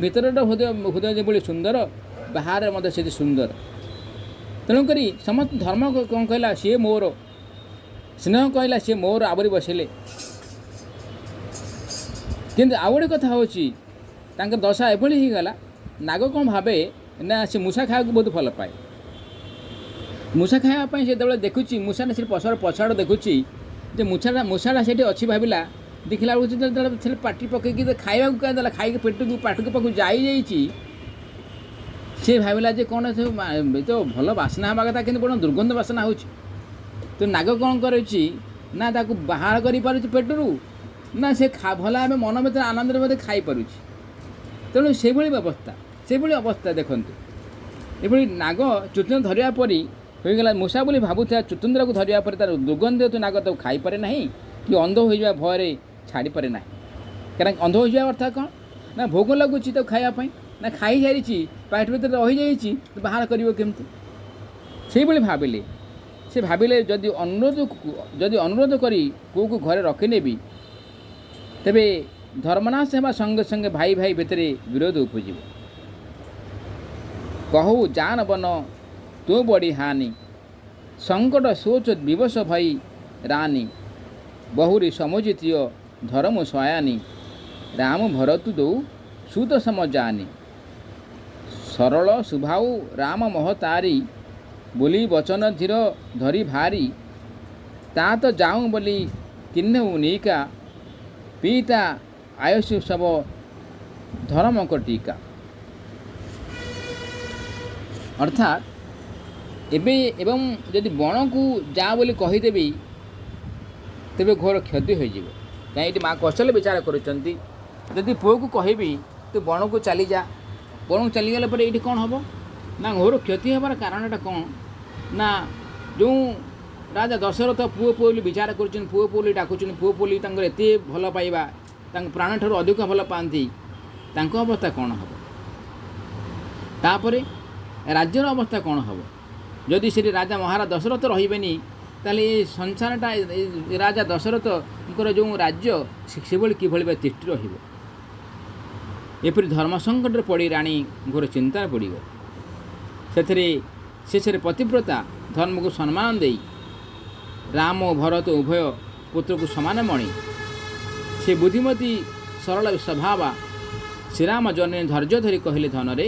ଭିତରର ହୃଦୟ ଯେଭଳି ସୁନ୍ଦର, ବାହାରେ ମଧ୍ୟ ସେଠି ସୁନ୍ଦର। ତେଣୁକରି ସମସ୍ତ ଧର୍ମ କ'ଣ କହିଲା, ସିଏ ମୋର, ସ୍ନେହ କହିଲା ସିଏ ମୋର ଆବରି ବସିଲେ। କିନ୍ତୁ ଆଉ ଗୋଟେ କଥା ହେଉଛି, ତାଙ୍କର ଦଶା ଏଭଳି ହେଇଗଲା, ନାଗ କ'ଣ ଭାବେ ନା ସେ ମୂଷା ଖାଇବାକୁ ବହୁତ ଭଲ ପାଏ। ମୂଷା ଖାଇବା ପାଇଁ ଯେତେବେଳେ ଦେଖୁଛି, ମୂଷାଟା ସେଠି ପଛଆଡ଼ ଦେଖୁଛି ଯେ ମୂଷାଟା ସେଠି ଅଛି, ଭାବିଲା, ଦେଖିଲା ବେଳକୁ ଯେତେବେଳେ ପାଟି ପକେଇକି ଖାଇବାକୁ ଦେଲା, ଖାଇକି ପାଟିକୁ ପାଖକୁ ଯାଇଯାଇଛି, ସେ ଭାବିଲା ଯେ କ'ଣ ତ ଭଲ ବାସ୍ନା ହେବା କଥା, କିନ୍ତୁ କ'ଣ ଦୁର୍ଗନ୍ଧ ବାସ୍ନା ହେଉଛି। ତ ନାଗ କ'ଣ କରୁଛି ନା, ତାକୁ ବାହାର କରିପାରୁଛି ପେଟରୁ, ନା ସେ ଭଲ ଭାବେ ମନ ଭିତରେ ଆନନ୍ଦରେ ମଧ୍ୟ ଖାଇପାରୁଛି। ତେଣୁ ସେଭଳି ଅବସ୍ଥା ଦେଖନ୍ତୁ, ଏଭଳି ନାଗ ଚୁଚୁନ୍ଦ୍ରା ଧରିବା ପରି ହୋଇଗଲା। ମୂଷା ବୋଲି ଭାବୁଥିବା ଚୁଚୁନ୍ଦ୍ରାକୁ ଧରିବା ପରେ ତାର ଦୁର୍ଗନ୍ଧ ହେତୁ ନାଗ ତାକୁ ଖାଇପାରେ ନାହିଁ, କି ଅନ୍ଧ ହୋଇଯିବା ଭୟରେ ଛାଡ଼ିପାରେ ନାହିଁ। କାରଣ ଅନ୍ଧ ହୋଇଯିବା ଅର୍ଥ କ'ଣ ନା, ଭୋଗ ଲାଗୁଛି ତାକୁ ଖାଇବା ପାଇଁ, ନା ଖାଇସାରିଛି, ପାଟି ଭିତରେ ରହିଯାଇଛି, ବାହାର କରିବ କେମିତି। ସେଇଭଳି ଭାବିଲେ। ସେ ଭାବିଲେ ଯଦି ଅନୁରୋଧ କରି କେଉଁକୁ ଘରେ ରଖିନେବି, ତେବେ ଧର୍ମନାଶ ହେବା ସଙ୍ଗେ ସଙ୍ଗେ ଭାଇ ଭିତରେ ବିରୋଧ ଉପୁଜିବ। କହୁ ଜାନ ବନ ତୁ ବଡ଼ି ହାନି, ସଙ୍କଟ ସୋଚ ବିବଶ ଭଇ ରାନି, ବହୁରି ସମୁଚିତୀୟ ଧରମ ସୟାନୀ ରାମ ଭରତୁ ଦଉ ସୁତ ସମଜାନି ସରଳ ସୁଭାଉ ରାମ ମହତାରି ବୋଲି ବଚନ ଧୀର ଧରି ଭାରି ତା ତ ଯାଉଁ ବୋଲି କିନ୍ନଉ ନିକା ପିତା ଆୟୁଷ ଶବ ଧର୍ମକ ଟୀକା। ଅର୍ଥାତ୍ ଏବେ ଏବଂ ଯଦି ବଣକୁ ଯା ବୋଲି କହିଦେବି ତେବେ ଘୋର କ୍ଷତି ହୋଇଯିବ। କାହିଁ ଏଠି ମାଆ କୌଶଳ ବିଚାର କରୁଛନ୍ତି, ଯଦି ପୁଅକୁ କହିବି ତୁ ବଣକୁ ଚାଲିଯା, ବଣକୁ ଚାଲିଗଲା ପରେ ଏଇଠି କ'ଣ ହେବ ନା ଘୋର କ୍ଷତି ହେବାର କାରଣଟା କ'ଣ ନା ଯେଉଁ ରାଜା ଦଶରଥ ପୁଅ ପୁଅ ବୋଲି ବିଚାର କରୁଛନ୍ତି, ପୁଅ ପୁଅ ବୋଲି ଡାକୁଛନ୍ତି, ପୁଅ ପୁଅ ବୋଲି ତାଙ୍କର ଏତେ ଭଲ ପାଇବା, ତାଙ୍କ ପ୍ରାଣଠାରୁ ଅଧିକ ଭଲ ପାଆନ୍ତି, ତାଙ୍କ ଅବସ୍ଥା କ'ଣ ହେବ? ତାପରେ ରାଜ୍ୟର ଅବସ୍ଥା କ'ଣ ହେବ? ଯଦି ସେଠି ରାଜା ମହାରାଜ ଦଶରଥ ରହିବେନି ତାହେଲେ ଏ ସଂସାରଟା ରାଜା ଦଶରଥଙ୍କର ଯେଉଁ ରାଜ୍ୟ ସେଭଳି କିଭଳି ବା ତିଷ୍ଠି ରହିବ? ଏପରି ଧର୍ମ ସଙ୍କଟରେ ପଡ଼ି ରାଣୀ ଘୋର ଚିନ୍ତାରେ ପଡ଼ିବ। ସେଥିରେ ଶେଷରେ ପତିବ୍ରତା ଧର୍ମକୁ ସମ୍ମାନ ଦେଇ ରାମ ଓ ଭରତ ଉଭୟ ପୁତ୍ରକୁ ସମାନ ମଣି ସେ ବୁଦ୍ଧିମତୀ ସରଳ ସ୍ୱଭାବା ଶ୍ରୀରାମ ଜନନୀ ଧୈର୍ଯ୍ୟ ଧରି କହିଲେ, ଧନରେ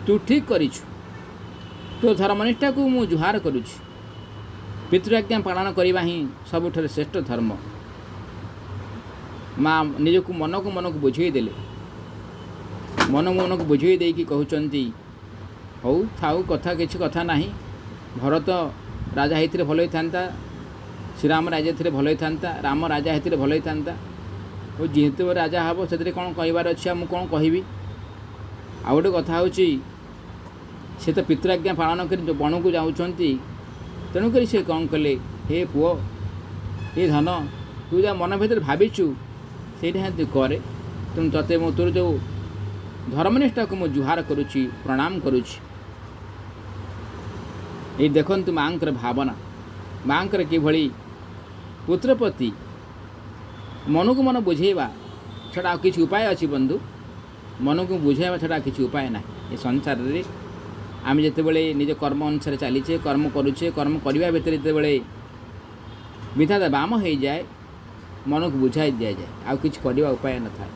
ତୁ ଠିକ୍ କରିଛୁ, ତୋ ଧର୍ମନିଷ୍ଠାକୁ ମୁଁ ଜୁହାର କରୁଛି। ପିତୃଆଜ୍ଞା ପାଳନ କରିବା ହିଁ ସବୁଠାରୁ ଶ୍ରେଷ୍ଠ ଧର୍ମ। ମା ନିଜକୁ ମନକୁ ବୁଝେଇ ଦେଲେ, ମନକୁ ବୁଝେଇ ଦେଇକି କହୁଛନ୍ତି, ହଉ ଥାଉ, କିଛି କଥା ନାହିଁ। ଭରତ ରାଜା ହେଇଥିଲେ ଭଲ ହେଇଥାନ୍ତା, ଶ୍ରୀରାମ ରାଜା ହେଇଥିଲେ ଭଲ ହେଇଥାନ୍ତା, ରାମ ରାଜା ହେଇଥିଲେ ଭଲ ହେଇଥାନ୍ତା। ଓ ଯେହେତୁ ରାଜା ହେବ ସେଥିରେ କ'ଣ କହିବାର ଅଛି, ଆଉ ମୁଁ କ'ଣ କହିବି? ଆଉ ଗୋଟେ କଥା ହେଉଛି, ସେ ତ ପିତୃଆଜ୍ଞା ପାଳନ କରି ବଣକୁ ଯାଉଛନ୍ତି, ତେଣୁକରି ସେ କ'ଣ କଲେ, ହେ ପୁଅ, ହେ ଧନ, ତୁ ଯାହା ମନ ଭିତରେ ଭାବିଛୁ ସେଇଟା ହିଁ ତୁ କରେ। ତେଣୁ ତୋତେ ମୁଁ ତୋର ଯେଉଁ ଧର୍ମନିଷ୍ଠାକୁ ମୁଁ ଜୁହାର କରୁଛି, ପ୍ରଣାମ କରୁଛି। ଏଇ ଦେଖନ୍ତୁ ମାଆଙ୍କର ଭାବନା, ମାଆଙ୍କର କିଭଳି ପୁତ୍ର ପ୍ରତି ମନକୁ ମନ ବୁଝେଇବା ଛଡ଼ା ଆଉ କିଛି ଉପାୟ ଅଛି ବନ୍ଧୁ? ମନକୁ ବୁଝାଇବା ଛଡ଼ା କିଛି ଉପାୟ ନାହିଁ। ଏ ସଂସାରରେ ଆମେ ଯେତେବେଳେ ନିଜ କର୍ମ ଅନୁସାରେ ଚାଲିଛେ, କର୍ମ କରୁଛେ, କର୍ମ କରିବା ଭିତରେ ଯେତେବେଳେ ବିଧାତା ବାମ ହୋଇଯାଏ, ମନକୁ ବୁଝାଇ ଦିଆଯାଏ, ଆଉ କିଛି କରିବା ଉପାୟ ନଥାଏ।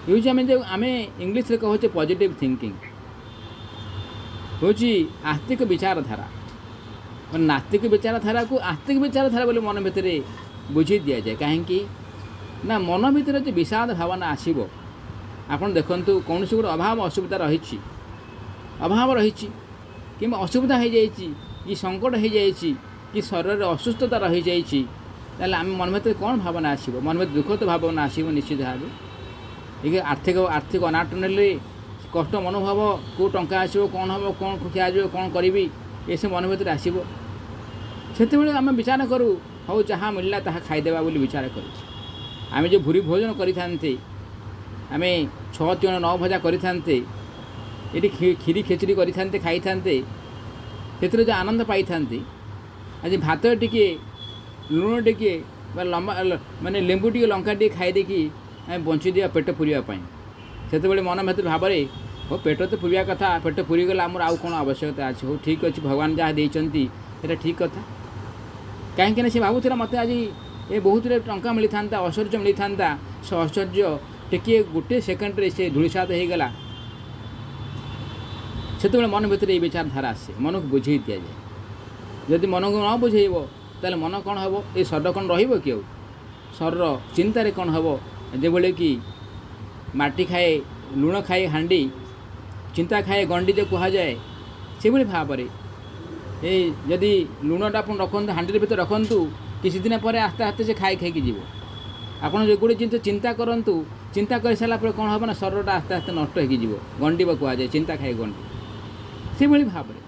ହେଉଛି ଆମେ ଇଂଲିଶରେ କହୁଛେ ପଜିଟିଭ୍ ଥିଙ୍କିଂ, ହେଉଛି ଆସ୍ତିକ ବିଚାରଧାରା। ନାସ୍ତିକ ବିଚାରଧାରାକୁ ଆସ୍ତିକ ବିଚାରଧାରା ବୋଲି ମନ ଭିତରେ ବୁଝେଇ ଦିଆଯାଏ। କାହିଁକି ନା ମନ ଭିତରେ ଯେ ବିଷାଦ ଭାବନା ଆସିବ, ଆପଣ ଦେଖନ୍ତୁ କୌଣସି ଗୋଟେ ଅସୁବିଧା ରହିଛି କିମ୍ବା ଅସୁବିଧା ହୋଇଯାଇଛି, କି ସଙ୍କଟ ହୋଇଯାଇଛି, କି ଶରୀରରେ ଅସୁସ୍ଥତା ରହିଯାଇଛି, ତାହେଲେ ଆମେ ମନ ଭିତରେ କ'ଣ ଭାବନା ଆସିବ? ମନ ଭିତରେ ଦୁଃଖ ତ ଭାବନା ଆସିବ ନିଶ୍ଚିତ ଭାବେ। ଟିକେ ଆର୍ଥିକ ଅନାଟନରେ କଷ୍ଟ ମନୋଭାବ, କେଉଁ ଟଙ୍କା ଆସିବ, କ'ଣ ହେବ, କ'ଣ ଖିଆଯିବ, କ'ଣ କରିବି, ଏସବୁ ମନ ଭିତରେ ଆସିବ। ସେତେବେଳେ ଆମେ ବିଚାର କରୁ, ହଉ ଯାହା ମିଳିଲା ତାହା ଖାଇଦେବା ବୋଲି ବିଚାର କରୁ। ଆମେ ଯେଉଁ ଭୁରି ଭୋଜନ କରିଥାନ୍ତେ, ଆମେ 6 ତିଅଣ 9 ଭଜା କରିଥାନ୍ତେ, ଏଠି କ୍ଷୀରି ଖେଚୁଡ଼ି କରିଥାନ୍ତେ, ଖାଇଥାନ୍ତେ, ସେଥିରେ ଯେଉଁ ଆନନ୍ଦ ପାଇଥାନ୍ତେ, ଆଜି ଭାତ ଟିକେ, ଲୁଣ ଟିକେ ବା ମାନେ ଲେମ୍ବୁ ଟିକେ, ଲଙ୍କା ଟିକେ ଖାଇଦେଇକି ଆମେ ବଞ୍ଚିଯିବା ପେଟ ପୁରିବା ପାଇଁ। ସେତେବେଳେ ମନ ଭିତରେ ଭାବରେ, ହଉ ପେଟ ତ ପୁରିବା କଥା, ପେଟ ପୁରିଗଲା, ଆମର ଆଉ କ'ଣ ଆବଶ୍ୟକତା ଅଛି? ହଉ ଠିକ୍ ଅଛି, ଭଗବାନ ଯାହା ଦେଇଛନ୍ତି ସେଇଟା ଠିକ୍ କଥା। କାହିଁକିନା ସେ ଭାବୁଥିଲା ମୋତେ ଆଜି ଏ ବହୁତରେ ଟଙ୍କା ମିଳିଥାନ୍ତା, ଐଶ୍ୱର୍ଯ୍ୟ ମିଳିଥାନ୍ତା, ସେ ଐଶ୍ୱର୍ଯ୍ୟ ଟିକିଏ ଗୋଟେ ସେକେଣ୍ଡରେ ସେ ଧୂଳିସାତ ହୋଇଗଲା। ସେତେବେଳେ ମନ ଭିତରେ ଏଇ ବିଚାରଧାରା ଆସେ, ମନକୁ ବୁଝେଇ ଦିଆଯାଏ। ଯଦି ମନକୁ ନ ବୁଝେଇବ ତାହେଲେ ମନ କ'ଣ ହେବ? ଏ ଶରୀର କ'ଣ ରହିବ କି? ଆଉ ଶରୀର ଚିନ୍ତାରେ କ'ଣ ହେବ? ଯେଭଳି କି ମାଟି ଖାଏ ଲୁଣ ଖାଏ ହାଣ୍ଡି, ଚିନ୍ତା ଖାଏ ଗଣ୍ଡି ଯେ କୁହାଯାଏ, ସେଭଳି ଭାବରେ ଏଇ ଯଦି ଲୁଣଟା ଆପଣ ରଖନ୍ତୁ, ହାଣ୍ଡିରେ ଭିତରେ ରଖନ୍ତୁ, କିଛି ଦିନ ପରେ ଆସ୍ତେ ଆସ୍ତେ ସେ ଖାଇକି ଯିବ। ଆପଣ ଗୋଟେ ଜିନିଷ ଚିନ୍ତା କରନ୍ତୁ, ଚିନ୍ତା କରିସାରିଲା ପରେ କ'ଣ ହେବ ନା ଶରୀରଟା ଆସ୍ତେ ଆସ୍ତେ ନଷ୍ଟ ହୋଇକି ଯିବ, ଗଣ୍ଡି ବା କୁହାଯାଏ, ଚିନ୍ତା ଖାଏ ଗଣ୍ଡି। ସେଭଳି ଭାବରେ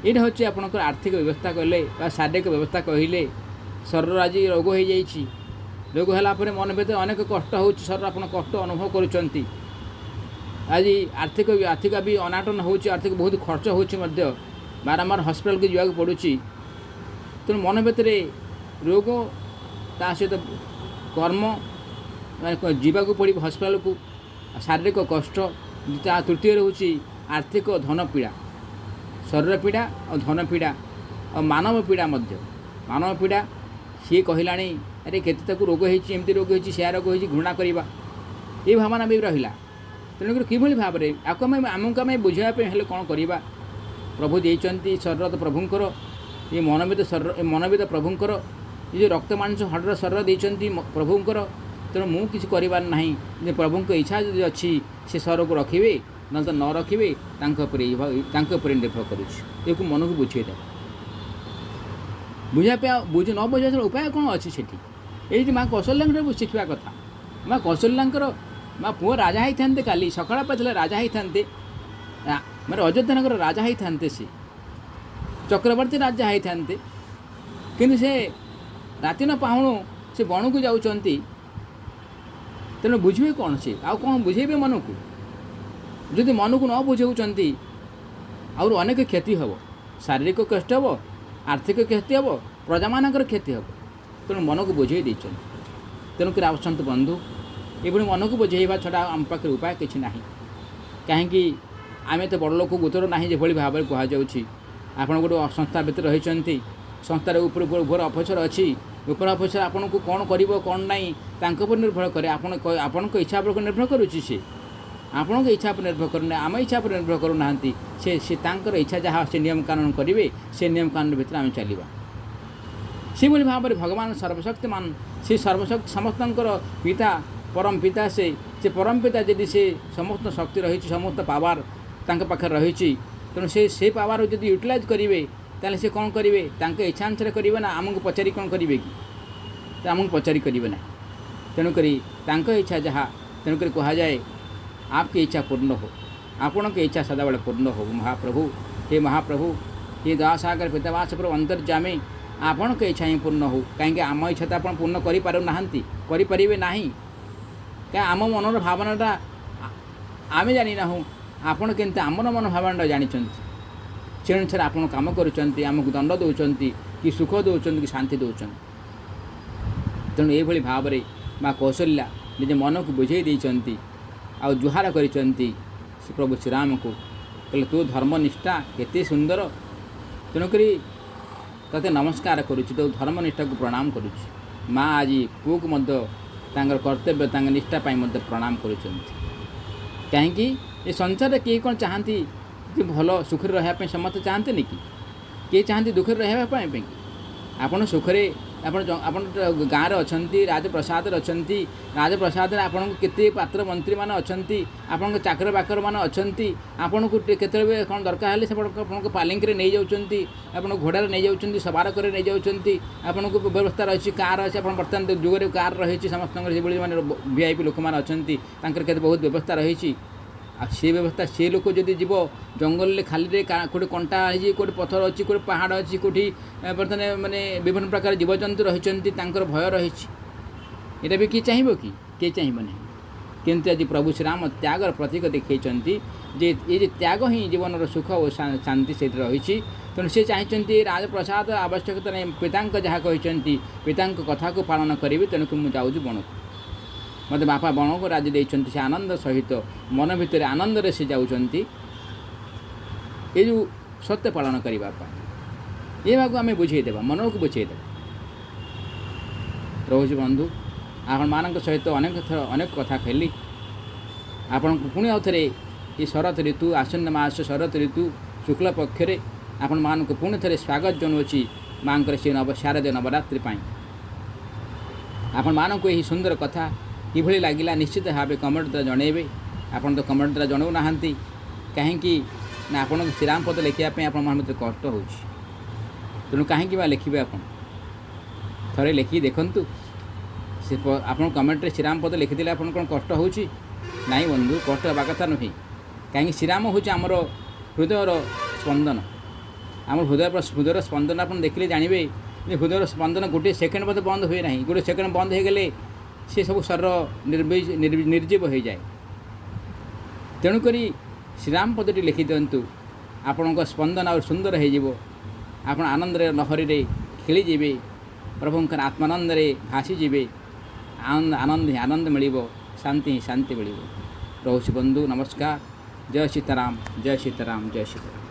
ଏଇଟା ହେଉଛି ଆପଣଙ୍କର ଆର୍ଥିକ ବ୍ୟବସ୍ଥା କହିଲେ ବା ଶାରୀରିକ ବ୍ୟବସ୍ଥା କହିଲେ। ଶରୀର ଆଜି ରୋଗ ହୋଇଯାଇଛି, ରୋଗ ହେଲା ପରେ ମନ ଭିତରେ ଅନେକ କଷ୍ଟ ହେଉଛି, ଶରୀର ଆପଣ କଷ୍ଟ ଅନୁଭବ କରୁଛନ୍ତି। ଆଜି ଆର୍ଥିକ ବି ଅନାଟନ ହେଉଛି, ଆର୍ଥିକ ବହୁତ ଖର୍ଚ୍ଚ ହେଉଛି ମଧ୍ୟ, ବାରମ୍ବାର ହସ୍ପିଟାଲକୁ ଯିବାକୁ ପଡ଼ୁଛି। ତେଣୁ ମନ ଭିତରେ ରୋଗ, ତା ସହିତ କର୍ମ, ଯିବାକୁ ପଡ଼ିବ ହସ୍ପିଟାଲକୁ, ଶାରୀରିକ କଷ୍ଟ, ତା ତୃତୀୟରେ ହେଉଛି ଆର୍ଥିକ ଧନ ପୀଡ଼ା, ଶରୀର ପୀଡ଼ା ଆଉ ଧନ ପୀଡ଼ା ଆଉ ମାନବ ପୀଡ଼ା ମଧ୍ୟ। ମାନବ ପୀଡ଼ା ସିଏ କହିଲାଣି ଆରେ କେତେ ତାକୁ ରୋଗ ହେଇଛି, ଏମିତି ରୋଗ ହେଇଛି, ସେୟା ରୋଗ ହେଇଛି, ଘୃଣା କରିବା, ଏ ଭାବନା ବି ରହିଲା। ତେଣୁକରି କିଭଳି ଭାବରେ ଆମକୁ ଆମେ ବୁଝାଇବା ପାଇଁ ହେଲେ କ'ଣ କରିବା? ପ୍ରଭୁ ଦେଇଛନ୍ତି ଶରୀର ତ ପ୍ରଭୁଙ୍କର, ଏ ମନୋବିତ ପ୍ରଭୁଙ୍କର, ଏ ଯେଉଁ ରକ୍ତ ମାଂସ ହାଡ଼ର ଶରୀର ଦେଇଛନ୍ତି ପ୍ରଭୁଙ୍କର। ତେଣୁ ମୁଁ କିଛି କରିବାର ନାହିଁ। ଯେ ପ୍ରଭୁଙ୍କ ଇଚ୍ଛା ଯଦି ଅଛି ସେ ଶରୀରକୁ ରଖିବେ, ନହେଲେ ତ ନ ରଖିବେ, ତାଙ୍କ ଉପରେ ନିର୍ଭର କରୁଛି। ଏକୁ ମନକୁ ବୁଝେଇଦେବା, ବୁଝିବା ପାଇଁ ନ ବୁଝିବା ଉପାୟ କ'ଣ ଅଛି ସେଠି? ଏଇଠି ମା କୌଶଲ୍ୟାଙ୍କଠାରୁ ଶିଖିବା କଥା। ମା କୌଶଲ୍ୟାଙ୍କର ମା ପୁଅ ରାଜା ହେଇଥାନ୍ତେ, କାଲି ସକାଳ ପାଇଥିଲେ ରାଜା ହେଇଥାନ୍ତେ, ମାନେ ଅଯୋଧ୍ୟାନଗର ରାଜା ହେଇଥାନ୍ତେ, ସେ ଚକ୍ରବର୍ତ୍ତୀ ରାଜା ହେଇଥାନ୍ତେ। କିନ୍ତୁ ସେ ରାତି ନ ପାହୁଣୁ ସେ ବଣକୁ ଯାଉଛନ୍ତି। ତେଣୁ ବୁଝିବେ କ'ଣ? ସେ ଆଉ କ'ଣ ବୁଝେଇବେ ମନକୁ? ଯଦି ମନକୁ ନ ବୁଝାଉଛନ୍ତି ଆହୁରି ଅନେକ କ୍ଷତି ହେବ। ଶାରୀରିକ କଷ୍ଟ ହେବ, ଆର୍ଥିକ କ୍ଷତି ହେବ, ପ୍ରଜାମାନଙ୍କର କ୍ଷତି ହେବ। ତେଣୁ ମନକୁ ବୁଝେଇ ଦେଇଛନ୍ତି। ତେଣୁକରି ଆସନ୍ତୁ ବନ୍ଧୁ, ଏଭଳି ମନକୁ ବୁଝେଇବା ଛଡ଼ା ଆମ ପାଖରେ ଉପାୟ କିଛି ନାହିଁ। କାହିଁକି ଆମେ ତ ବଡ଼ ଲୋକକୁ ଉତ୍ତର ନାହିଁ। ଯେଭଳି ଭାବରେ କୁହାଯାଉଛି, ଆପଣ ଗୋଟେ ସଂସ୍ଥା ଭିତରେ ରହିଛନ୍ତି, ସଂସ୍ଥାର ଉପର ଅଫିସର ଅଛି, ଉପର ଅଫିସର ଆପଣଙ୍କୁ କ'ଣ କରିବ କ'ଣ ନାହିଁ ତାଙ୍କ ଉପରେ ନିର୍ଭର କରେ। ଆପଣଙ୍କ ଇଚ୍ଛା ଉପରେ ନିର୍ଭର କରୁଛି। ସେ ଆପଣଙ୍କ ଇଚ୍ଛା ଉପରେ ନିର୍ଭର କରୁନାହିଁ, ଆମ ଇଚ୍ଛା ଉପରେ ନିର୍ଭର କରୁନାହାନ୍ତି। ସେ ତାଙ୍କର ଇଚ୍ଛା ଯାହା ସେ ନିୟମ କାନୁନ କରିବେ, ସେ ନିୟମ କାନୁନ ଭିତରେ ଆମେ ଚାଲିବା। ସେଭଳି ଭାବରେ ଭଗବାନ ସର୍ବଶକ୍ତିମାନ, ସେ ସର୍ବଶକ୍ତି ସମସ୍ତଙ୍କର ପିତା, ପରମ ପିତା। ସେ ପରମ ପିତା ଯଦି ସେ ସମସ୍ତ ଶକ୍ତି ରହିଛି, ସମସ୍ତ ପାୱାର ତାଙ୍କ ପାଖରେ ରହିଛି, ତେଣୁ ସେ ପାୱାରକୁ ଯଦି ୟୁଟିଲାଇଜ୍ କରିବେ, ତାହେଲେ ସେ କ'ଣ କରିବେ? ତାଙ୍କ ଇଚ୍ଛା ଅନୁସାରେ କରିବେ ନା ଆମକୁ ପଚାରି କ'ଣ କରିବେ କି? ତ ଆମକୁ ପଚାରି କରିବେ ନାହିଁ। ତେଣୁକରି ତାଙ୍କ ଇଚ୍ଛା ଯାହା, ତେଣୁକରି କୁହାଯାଏ आपकी इच्छा पूर्ण हो, आपण की इच्छा सदाबले पूर्ण हो। महाप्रभु, हे महाप्रभु, हे दयासागर पितावास प्रभु अंतर्जामी, आपण की इच्छा ही पूर्ण हो। कहीं आम इच्छा तो आप पूर्ण करें ना, क्या आम मनर भावनाटा आम जानी ना, आपण के आमर मन भावना जानते, से अनुसार आप कम करमको दंड दौरान कि सुख दौरान कि शांति दौरान। तेणु ये भाव में माँ कौशल्या निज मन को बुझे देती आ जुहार करिसें प्रभु श्रीराम को, कहले तू धर्मनिष्ठा केते सुंदर, तेणुकरी तते नमस्कार करुच्ची, तो धर्मनिष्ठा को प्रणाम करुच्ची। माँ आज पुओ को तांगर कर्तव्य तांगर निष्ठा पाई प्रणाम करुच्ची। कहीं ये संसार किए कौन चाहती कि भल सुखरे रहा समस्त चाहते नहीं कि चाहती दुखरे रहा। आपड़ सुखरे आप गाँव में अच्छा, राजप्रसाद अच्छा, राजप्रसाद आपन केते पात्र मंत्री मैंने अच्छा, आपण चाकर बाकर मैंने अच्छा, आपन को केतबे कौन दरकार है आप पालिंकी नहीं जाऊँगी, आप घोड़ार नहीं जाऊँगी, सवार कर नहीं जाऊँगी, आपन को व्यवस्था रही कार अच्छी। आप बर्तमान जुगे कार रही समस्त मैंने वीआईपी लोक मैंने अच्छा, केते बहुत व्यवस्था रही। आ से व्यवस्था से लोक जदि जीव जंगल खाली कौटे कंटा है, कौटे पथर अच्छी, कौटे पहाड़ अच्छी, कौटी बर्तमान माने विभिन्न प्रकार जीवजंतु रही, भय रही। यहाँ भी किए चाहब कि किए चाहब ना। किंतु आज प्रभु श्रीराम त्यागर प्रतीक देखते जे ये त्याग ही जीवन सुख और शांति से रही। तेणु से चाहते राजप्रसाद आवश्यकता नहीं, पिता जहाँ कहते पिता कथा को पालन करी। तेणुक मुझे जाऊँ बण को, मत बापा बण को राजी देते, से आनंद सहित मन भितर आनंद से जाऊँच ये जो सत्य पालन करने ये भाग आम बुझेदेवा, मन को बुझेदेवा। रोज बंधु आपण मान सहित अनेक कथा कहली। आपण पुणी आउ थे ये शरत ऋतु आसन्न मास शरत ऋतु शुक्ल पक्षरे आपण मान पुणी थे स्वागत जनाऊँगी माँ से शारदीय नवरात्रि। आपण मान को यही सुंदर कथा किभली लगिला निश्चित भाव कमेंट द्वारा जनइबे। आपन तो कमेंट द्वारा जनाऊ ना कहीं ना आपन श्रीराम पद लिखापी आप कष्ट हो, तेणु कहीं लिखे आप थे लिखि देखु से आप कमेंट श्रीराम पद लिखिदे आप कौन कष्ट हो नाई बंधु, कष्ट हवा कथा नुहे। कहीं श्रीराम हूँ आमर हृदयर स्पंदन, आम हृदयर स्पंदन आप देखिले जानवे हृदय स्पंदन गोटे सेकेंड बंद हुए ना, गोटे सेकेंड बंद हो गले से सब शरीर निर्जीव हो जाए। तेणुक श्रीराम पदटी लिखि दिंतु, आपण स्पंदन और सुंदर हो, आप आनंद लहरी खेलीजे, प्रभुंकर आत्मानंद भासीजे, आनंद आनंद मिल, शांति शांति मिल। रोच बंधु नमस्कार। जय सीताराम, जय सीताराम, जय सीताराम।